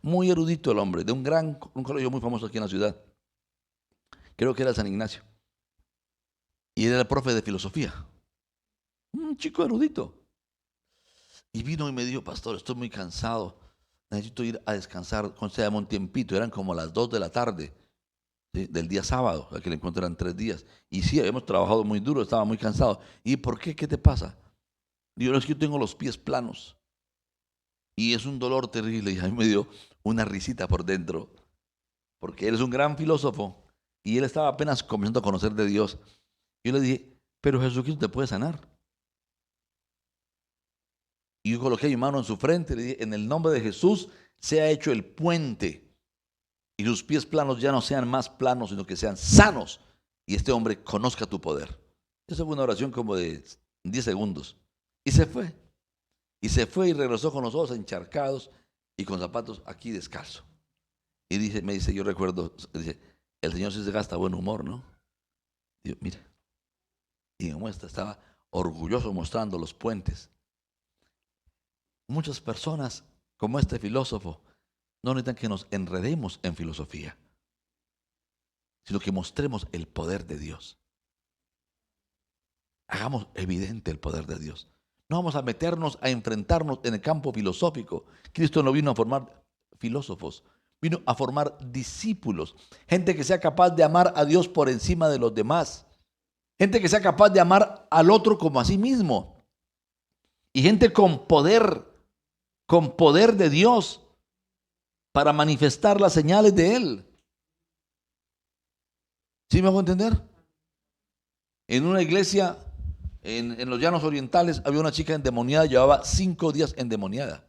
Muy erudito el hombre, de un colegio muy famoso aquí en la ciudad. Creo que era San Ignacio. Y era el profe de filosofía. Un chico erudito. Y vino y me dijo, pastor, estoy muy cansado. Necesito ir a descansar, concédame un tiempito. Eran como las 2 de la tarde, ¿sí?, del día sábado, que le encontré eran 3 días. Y sí, habíamos trabajado muy duro, estaba muy cansado. ¿Y por qué? ¿Qué te pasa? Digo, es que yo tengo los pies planos. Y es un dolor terrible. Y a mí me dio una risita por dentro. Porque él es un gran filósofo. Y él estaba apenas comenzando a conocer de Dios. Yo le dije, pero Jesucristo te puede sanar. Y yo coloqué mi mano en su frente y le dije, en el nombre de Jesús sea hecho el puente. Y sus pies planos ya no sean más planos, sino que sean sanos. Y este hombre conozca tu poder. Esa fue una oración como de 10 segundos. Y se fue. Y se fue y regresó con los ojos encharcados y con zapatos aquí descalzo. Y me dice, yo recuerdo, dice, el Señor sí se gasta buen humor, ¿no? Digo, mira. Y me muestra, estaba orgulloso mostrando los puentes. Muchas personas, como este filósofo, no necesitan que nos enredemos en filosofía, sino que mostremos el poder de Dios. Hagamos evidente el poder de Dios. No vamos a meternos a enfrentarnos en el campo filosófico. Cristo no vino a formar filósofos, vino a formar discípulos, gente que sea capaz de amar a Dios por encima de los demás, gente que sea capaz de amar al otro como a sí mismo, y gente con poder de Dios para manifestar las señales de Él. ¿Sí me hago entender? En una iglesia en los llanos orientales había una chica endemoniada, llevaba 5 días endemoniada.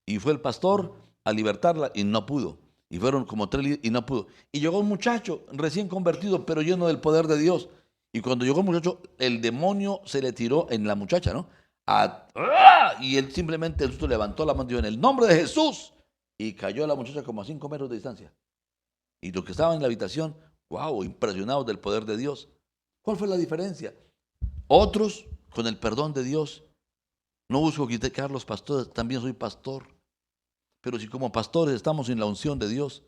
Y fue el pastor a libertarla y no pudo. Y fueron como 3 días y no pudo. Y llegó un muchacho recién convertido, pero lleno del poder de Dios. Y cuando llegó el muchacho, el demonio se le tiró en la muchacha, ¿no? Y él simplemente levantó la mano y dijo, en el nombre de Jesús. Y cayó la muchacha como a 5 metros de distancia. Y los que estaban en la habitación, wow, impresionados del poder de Dios. ¿Cuál fue la diferencia? Otros, con el perdón de Dios, no busco criticar a los pastores, también soy pastor. Pero si como pastores estamos sin la unción de Dios,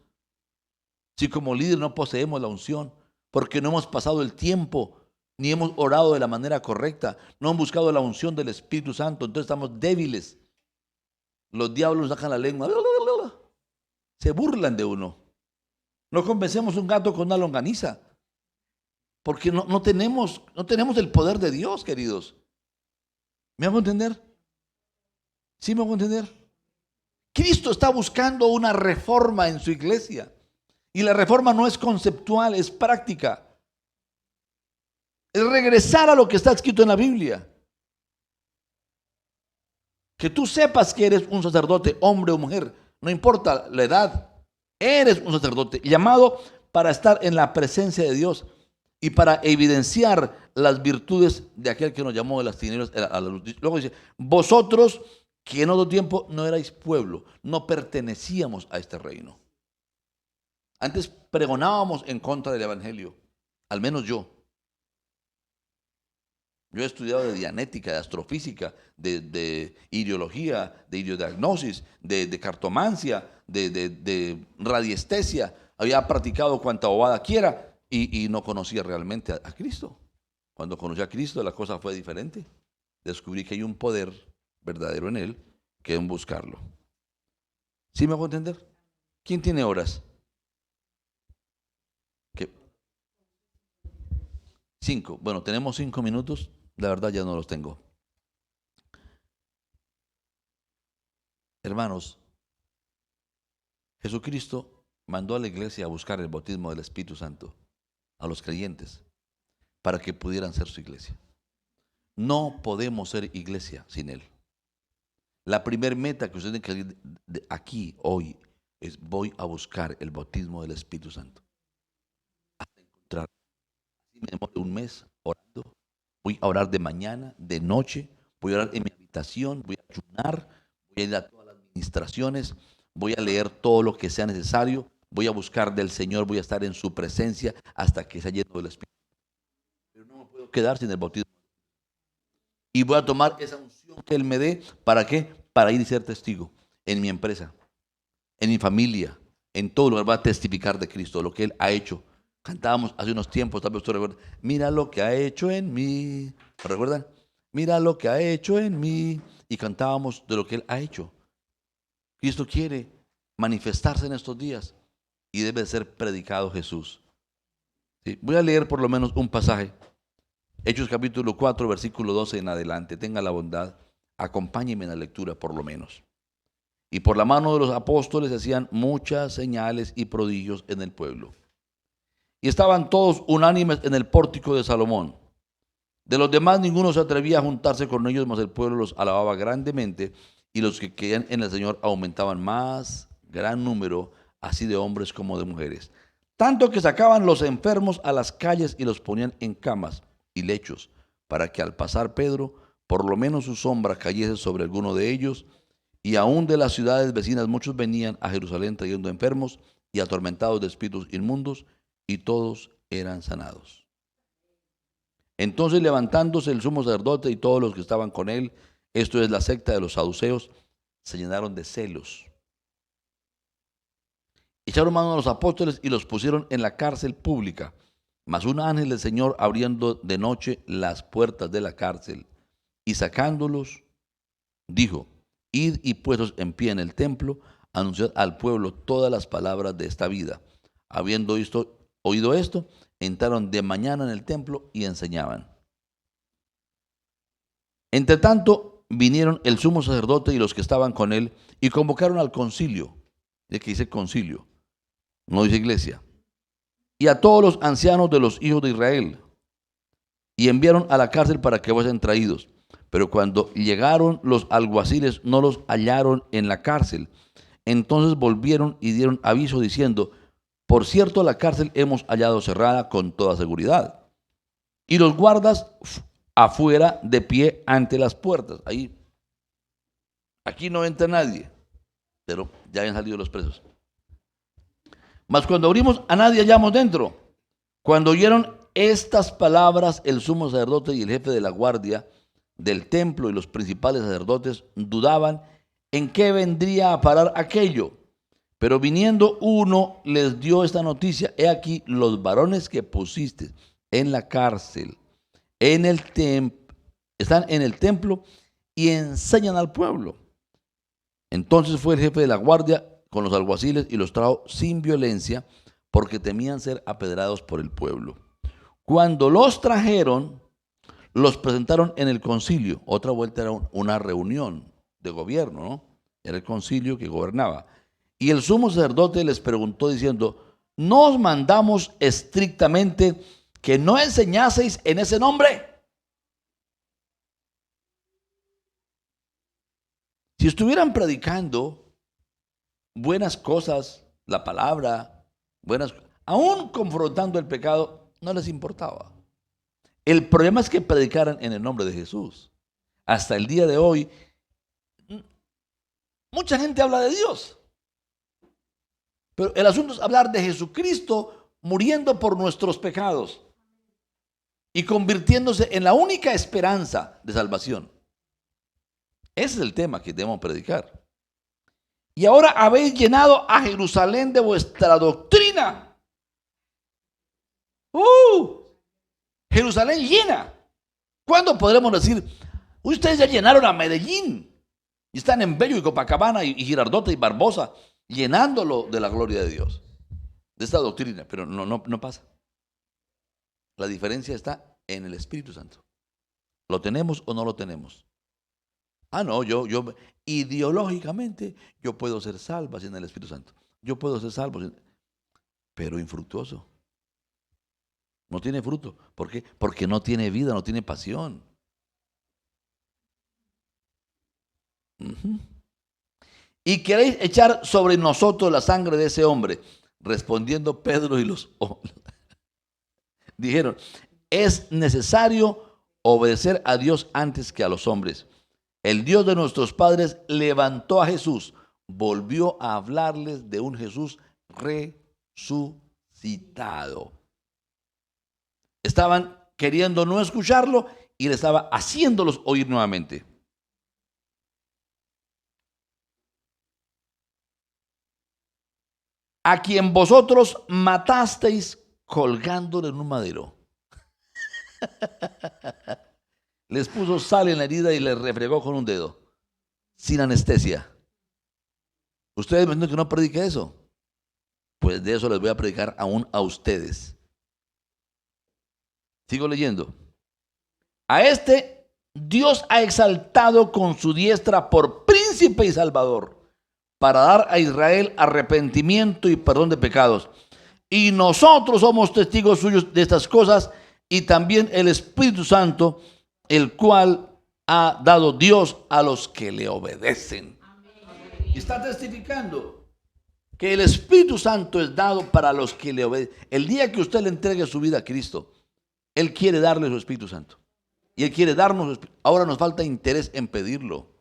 si como líder no poseemos la unción, porque no hemos pasado el tiempo, ni hemos orado de la manera correcta, no hemos buscado la unción del Espíritu Santo, entonces estamos débiles. Los diablos sacan la lengua, se burlan de uno. No convencemos un gato con una longaniza, porque no tenemos el poder de Dios, queridos. ¿Me hago entender? ¿Sí me hago entender? Cristo está buscando una reforma en su iglesia. Y la reforma no es conceptual, es práctica. Es regresar a lo que está escrito en la Biblia. Que tú sepas que eres un sacerdote, hombre o mujer, no importa la edad, eres un sacerdote llamado para estar en la presencia de Dios y para evidenciar las virtudes de aquel que nos llamó de las tinieblas a la luz. Luego dice, vosotros que en otro tiempo no erais pueblo, no pertenecíamos a este reino. Antes pregonábamos en contra del evangelio, al menos yo. Yo he estudiado de dianética, de astrofísica, de ideología, de ideodiagnosis, de cartomancia, de radiestesia. Había practicado cuanta bobada quiera y no conocía realmente a Cristo. Cuando conocí a Cristo la cosa fue diferente. Descubrí que hay un poder verdadero en Él que en buscarlo. ¿Sí me hago entender? ¿Quién tiene horas? ¿Qué? 5. Bueno, tenemos 5 minutos. La verdad ya no los tengo. Hermanos, Jesucristo mandó a la iglesia a buscar el bautismo del Espíritu Santo a los creyentes para que pudieran ser su iglesia. No podemos ser iglesia sin Él. La primer meta que ustedes tienen que ir de aquí hoy es voy a buscar el bautismo del Espíritu Santo. Hasta encontrar. Así me demoro un mes orando. Voy a orar de mañana, de noche, voy a orar en mi habitación, voy a ayunar, voy a ir a todas las administraciones, voy a leer todo lo que sea necesario, voy a buscar del Señor, voy a estar en su presencia hasta que sea lleno del Espíritu. Pero no me puedo quedar sin el bautismo. Y voy a tomar esa unción que Él me dé, ¿para qué? Para ir y ser testigo en mi empresa, en mi familia, en todo lugar. Voy a testificar de Cristo, lo que Él ha hecho. Cantábamos hace unos tiempos, tal vez usted recuerda, mira lo que ha hecho en mí. ¿Recuerdan? Mira lo que ha hecho en mí. Y cantábamos de lo que Él ha hecho. Cristo quiere manifestarse en estos días y debe ser predicado Jesús. ¿Sí? Voy a leer por lo menos un pasaje. Hechos capítulo 4, versículo 12 en adelante. Tenga la bondad, acompáñeme en la lectura por lo menos. Y por la mano de los apóstoles hacían muchas señales y prodigios en el pueblo. Y estaban todos unánimes en el pórtico de Salomón. De los demás ninguno se atrevía a juntarse con ellos, mas el pueblo los alababa grandemente, y los que creían en el Señor aumentaban más gran número, así de hombres como de mujeres. Tanto que sacaban los enfermos a las calles y los ponían en camas y lechos, para que al pasar Pedro, por lo menos su sombra cayese sobre alguno de ellos. Y aún de las ciudades vecinas muchos venían a Jerusalén trayendo enfermos y atormentados de espíritus inmundos, y todos eran sanados. Entonces, levantándose el sumo sacerdote y todos los que estaban con él, esto es la secta de los saduceos, se llenaron de celos. Echaron mano a los apóstoles y los pusieron en la cárcel pública. Mas un ángel del Señor, abriendo de noche las puertas de la cárcel y sacándolos, dijo: id y puestos en pie en el templo, anunciad al pueblo todas las palabras de esta vida. Habiendo oído esto, entraron de mañana en el templo y enseñaban. Entre tanto, vinieron el sumo sacerdote y los que estaban con él y convocaron al concilio. Es que dice concilio, no dice iglesia. Y a todos los ancianos de los hijos de Israel. Y enviaron a la cárcel para que fuesen traídos. Pero cuando llegaron los alguaciles, no los hallaron en la cárcel. Entonces volvieron y dieron aviso diciendo: por cierto, la cárcel hemos hallado cerrada con toda seguridad, y los guardas afuera de pie ante las puertas. Ahí, aquí no entra nadie, pero ya habían salido los presos. Mas cuando abrimos, a nadie hallamos dentro. Cuando oyeron estas palabras, el sumo sacerdote y el jefe de la guardia del templo y los principales sacerdotes dudaban en qué vendría a parar aquello. Pero viniendo uno les dio esta noticia: he aquí los varones que pusiste en la cárcel, están en el templo y enseñan al pueblo. Entonces fue el jefe de la guardia con los alguaciles y los trajo sin violencia, porque temían ser apedrados por el pueblo. Cuando los trajeron, los presentaron en el concilio. Otra vuelta era una reunión de gobierno, ¿no? Era el concilio que gobernaba. Y el sumo sacerdote les preguntó diciendo, ¿no os mandamos estrictamente que no enseñaseis en ese nombre? Si estuvieran predicando buenas cosas, la palabra, aún confrontando el pecado, no les importaba. El problema es que predicaran en el nombre de Jesús. Hasta el día de hoy, mucha gente habla de Dios, pero el asunto es hablar de Jesucristo muriendo por nuestros pecados y convirtiéndose en la única esperanza de salvación. Ese es el tema que debemos predicar. Y ahora habéis llenado a Jerusalén de vuestra doctrina. Jerusalén llena. ¿Cuándo podremos decir, ustedes ya llenaron a Medellín? Y están en Bello y Copacabana y Girardota y Barbosa, llenándolo de la gloria de Dios, de esta doctrina. Pero no pasa. La diferencia está en el Espíritu Santo. ¿Lo tenemos o no lo tenemos? No, yo ideológicamente yo puedo ser salvo sin el Espíritu Santo. Yo puedo ser salvo, pero infructuoso. No tiene fruto. ¿Por qué? Porque no tiene vida, no tiene pasión. Y queréis echar sobre nosotros la sangre de ese hombre. Respondiendo Pedro y los dijeron, es necesario obedecer a Dios antes que a los hombres. El Dios de nuestros padres levantó a Jesús, volvió a hablarles de un Jesús resucitado. Estaban queriendo no escucharlo y le estaba haciéndolos oír nuevamente. A quien vosotros matasteis colgándole en un madero. Les puso sal en la herida y les refregó con un dedo, sin anestesia. ¿Ustedes me entienden que no predique eso? Pues de eso les voy a predicar aún a ustedes. Sigo leyendo. A este Dios ha exaltado con su diestra por príncipe y salvador, para dar a Israel arrepentimiento y perdón de pecados. Y nosotros somos testigos suyos de estas cosas, y también el Espíritu Santo, el cual ha dado Dios a los que le obedecen. Y está testificando que el Espíritu Santo es dado para los que le obedecen. El día que usted le entregue su vida a Cristo, Él quiere darle su Espíritu Santo. Y Él quiere darnos su Espíritu. Ahora nos falta interés en pedirlo.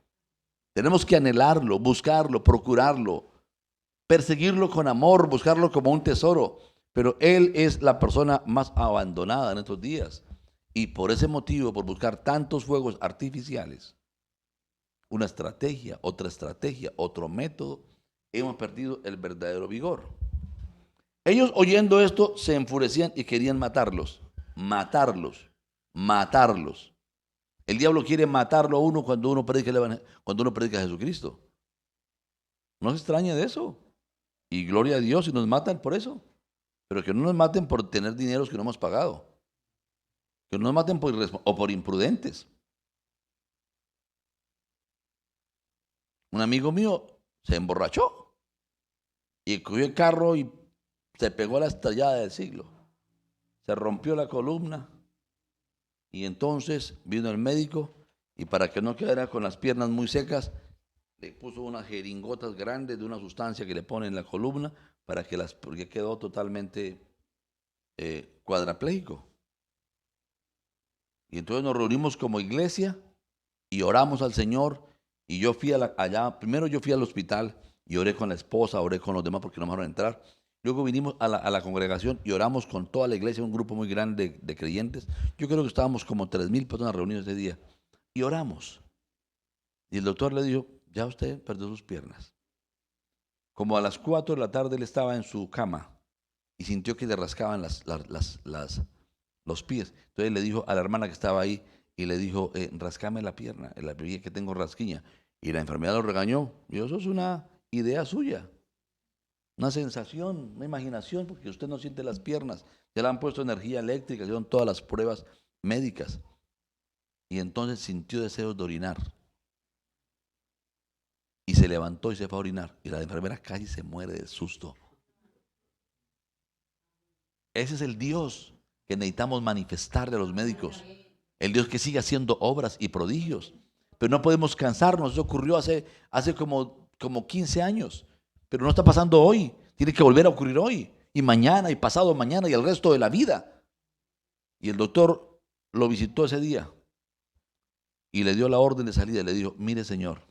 Tenemos que anhelarlo, buscarlo, procurarlo, perseguirlo con amor, buscarlo como un tesoro. Pero Él es la persona más abandonada en estos días. Y por ese motivo, por buscar tantos fuegos artificiales, una estrategia, otro método, hemos perdido el verdadero vigor. Ellos, oyendo esto, se enfurecían y querían matarlos. El diablo quiere matarlo a uno cuando uno predica a Jesucristo. No se extraña de eso. Y gloria a Dios si nos matan por eso. Pero que no nos maten por tener dineros que no hemos pagado. Que no nos maten por imprudentes. Un amigo mío se emborrachó y cogió el carro y se pegó a la estallada del siglo. Se rompió la columna y entonces vino el médico y para que no quedara con las piernas muy secas, le puso unas jeringotas grandes de una sustancia que le pone en la columna porque quedó totalmente cuadraplégico. Y entonces nos reunimos como iglesia y oramos al Señor. Y yo fui primero yo fui al hospital y oré con la esposa, oré con los demás porque no me dejaron entrar. Luego vinimos a la congregación y oramos con toda la iglesia, un grupo muy grande de creyentes. Yo creo que estábamos como 3,000 personas reunidas ese día. Y oramos. Y el doctor le dijo, ya usted perdió sus piernas. Como a las 4 de la tarde él estaba en su cama y sintió que le rascaban los pies. Entonces le dijo a la hermana que estaba ahí y le dijo, rascame la pierna, la pierna que tengo rasquiña. Y la enfermedad lo regañó. Y eso es una idea suya. Una sensación, una imaginación, porque usted no siente las piernas. Ya le han puesto energía eléctrica, hicieron todas las pruebas médicas. Y entonces sintió deseos de orinar. Y se levantó y se fue a orinar. Y la enfermera casi se muere del susto. Ese es el Dios que necesitamos manifestarle a los médicos. El Dios que sigue haciendo obras y prodigios. Pero no podemos cansarnos. Eso ocurrió hace como 15 años. Pero no está pasando hoy. Tiene que volver a ocurrir hoy. Y mañana, y pasado mañana, y el resto de la vida. Y el doctor lo visitó ese día. Y le dio la orden de salida. Y le dijo: mire, señor,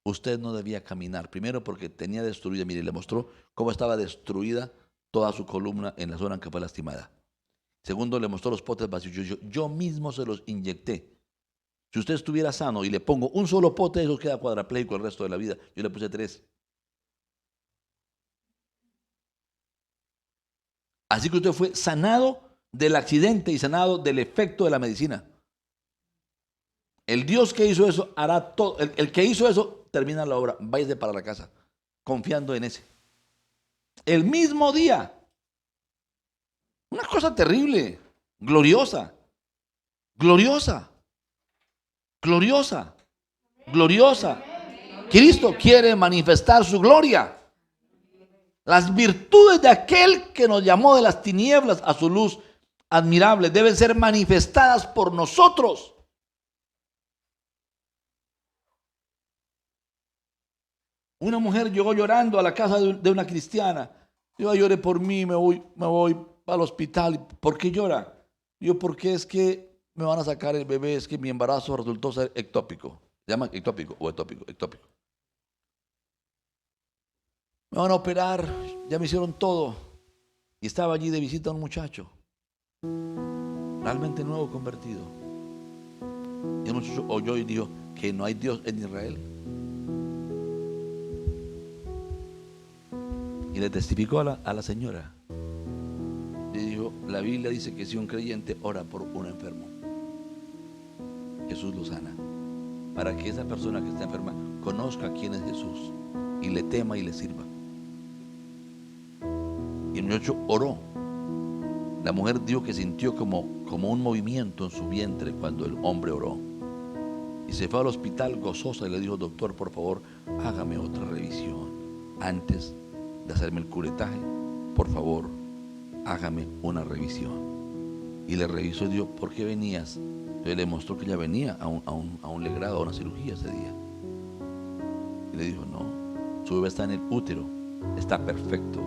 usted no debía caminar. Primero porque tenía destruida. Mire, le mostró cómo estaba destruida toda su columna en la zona en que fue lastimada. Segundo, le mostró los potes vacíos. Yo mismo se los inyecté. Si usted estuviera sano y le pongo un solo pote, eso queda cuadrapléjico el resto de la vida. Yo le puse 3. Así que usted fue sanado del accidente y sanado del efecto de la medicina. El Dios que hizo eso hará todo. El que hizo eso termina la obra. Váyase para la casa, confiando en ese. El mismo día. Una cosa terrible, gloriosa, gloriosa, gloriosa, gloriosa. Cristo quiere manifestar su gloria. Las virtudes de aquel que nos llamó de las tinieblas a su luz admirable deben ser manifestadas por nosotros. Una mujer llegó llorando a la casa de una cristiana. Yo lloré por mí, me voy al hospital. ¿Por qué llora? Yo, porque es que me van a sacar el bebé, es que mi embarazo resultó ser ectópico. ¿Se llama ectópico o ectópico? Ectópico. Me van a operar, ya me hicieron todo. Y estaba allí de visita un muchacho, realmente nuevo convertido. Y el muchacho oyó y dijo que no hay Dios en Israel. Y le testificó a la señora. Le dijo: la Biblia dice que si un creyente ora por un enfermo, Jesús lo sana. Para que esa persona que está enferma conozca quién es Jesús y le tema y le sirva. Y el muchacho oró. La mujer dijo que sintió como un movimiento en su vientre cuando el hombre oró. Y se fue al hospital gozosa y le dijo: doctor, por favor, hágame otra revisión. Antes de hacerme el curetaje, por favor, hágame una revisión. Y le revisó y dijo: ¿por qué venías? Entonces le mostró que ella venía a un legrado, a una cirugía ese día. Y le dijo: no, su bebé está en el útero, está perfecto.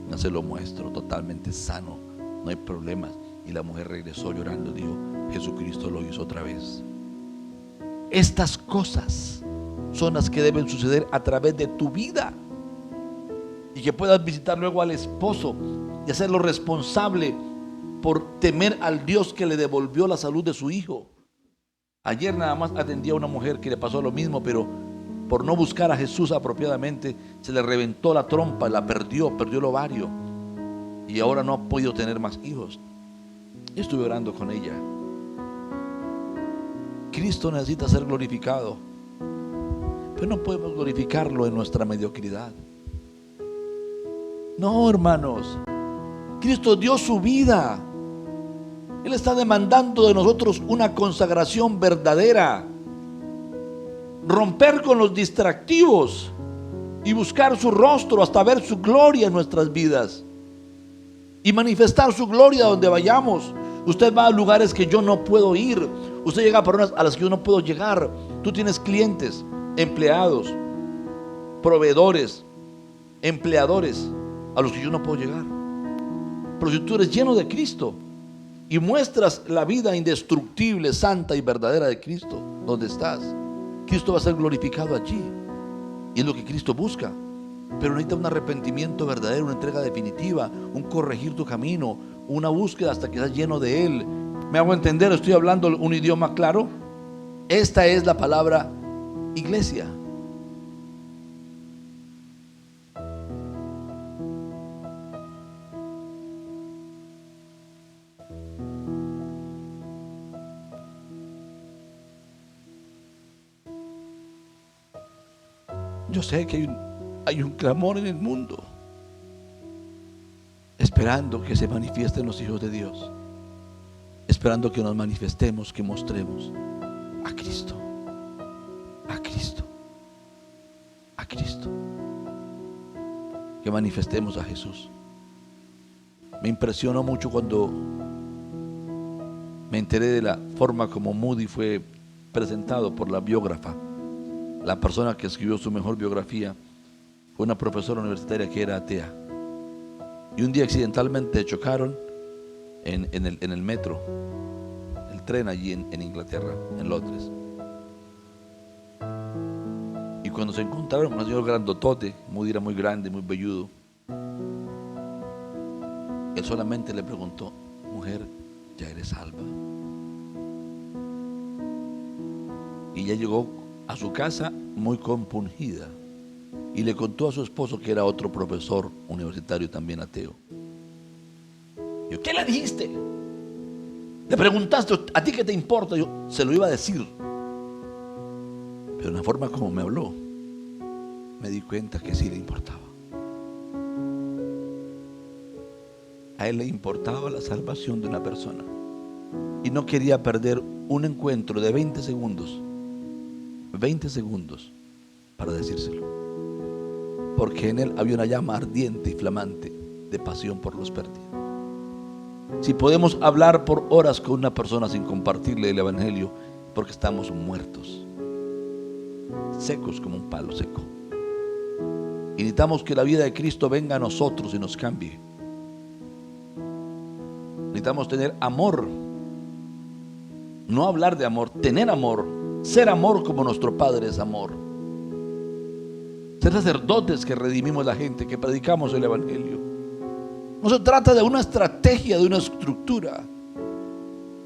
No se lo muestro, totalmente sano, no hay problemas. Y la mujer regresó llorando y dijo: Jesucristo lo hizo otra vez. Estas cosas son las que deben suceder a través de tu vida. Y que puedas visitar luego al esposo y hacerlo responsable por temer al Dios que le devolvió la salud de su hijo. Ayer nada más atendí a una mujer que le pasó lo mismo, pero por no buscar a Jesús apropiadamente, se le reventó la trompa, la perdió el ovario. Y ahora no ha podido tener más hijos. Estuve orando con ella. Cristo necesita ser glorificado, pero no podemos glorificarlo en nuestra mediocridad. No, hermanos, Cristo dio su vida. Él está demandando de nosotros una consagración verdadera, romper con los distractivos y buscar su rostro hasta ver su gloria en nuestras vidas y manifestar su gloria donde vayamos. Usted va a lugares que yo no puedo ir, usted llega a personas a las que yo no puedo llegar. Tú tienes clientes, empleados, proveedores, empleadores a los que yo no puedo llegar. Pero si tú eres lleno de Cristo y muestras la vida indestructible, santa y verdadera de Cristo donde estás, Cristo va a ser glorificado allí. Y es lo que Cristo busca. Pero necesita un arrepentimiento verdadero, una entrega definitiva, un corregir tu camino, una búsqueda hasta que seas lleno de Él. ¿Me hago entender? ¿Estoy hablando un idioma claro? Esta es la palabra iglesia. Yo sé que hay un clamor en el mundo, esperando que se manifiesten los hijos de Dios, esperando que nos manifestemos, que mostremos a Cristo, a Cristo. a Cristo, que manifestemos a Jesús. Me impresionó mucho cuando me enteré de la forma como Moody fue presentado por la biógrafa. La persona que escribió su mejor biografía fue una profesora universitaria que era atea. Y un día accidentalmente chocaron en el metro, el tren allí en Inglaterra, en Londres. Y cuando se encontraron con un señor grandotote, Moody era muy grande, muy velludo, él solamente le preguntó: mujer, ¿ya eres salva? Y ella llegó a su casa muy compungida y le contó a su esposo, que era otro profesor universitario también ateo. Yo, ¿qué le dijiste? Le preguntaste: ¿a ti qué te importa? Yo se lo iba a decir, pero en la forma como me habló, me di cuenta que sí le importaba. A él le importaba la salvación de una persona y no quería perder un encuentro de 20 segundos para decírselo, porque en él había una llama ardiente y flamante de pasión por los perdidos. Si podemos hablar por horas con una persona sin compartirle el evangelio, porque estamos muertos, secos como un palo seco. Y necesitamos que la vida de Cristo venga a nosotros y nos cambie. Necesitamos tener amor, no hablar de amor, tener amor, ser amor como nuestro Padre es amor. Ser sacerdotes que redimimos a la gente, que predicamos el evangelio. No se trata de una estrategia, de una estructura.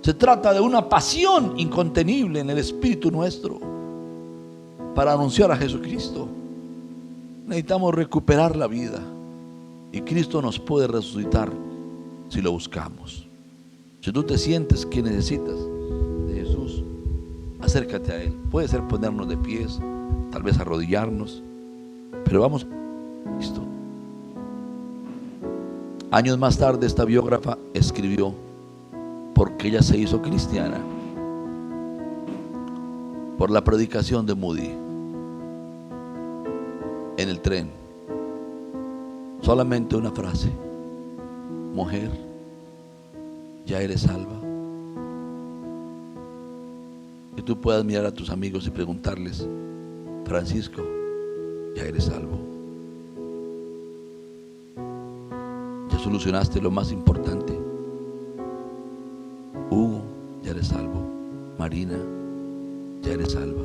Se trata de una pasión incontenible en el espíritu nuestro para anunciar a Jesucristo. Necesitamos recuperar la vida y Cristo nos puede resucitar si lo buscamos. Si tú te sientes que necesitas de Jesús, acércate a Él. Puede ser ponernos de pies, tal vez arrodillarnos, pero vamos a Cristo. Años más tarde, esta biógrafa escribió, porque ella se hizo cristiana por la predicación de Moody en el tren. Solamente una frase: mujer, ya eres salva. Que tú puedas mirar a tus amigos y preguntarles: Francisco, ya eres salvo. Ya solucionaste lo más importante. Hugo, ya eres salvo. Marina, ya eres salva.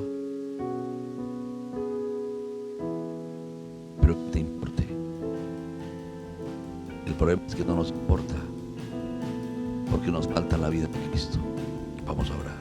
Pero que te importe. El problema es que no nos importa, porque nos falta la vida de Cristo. Vamos a orar.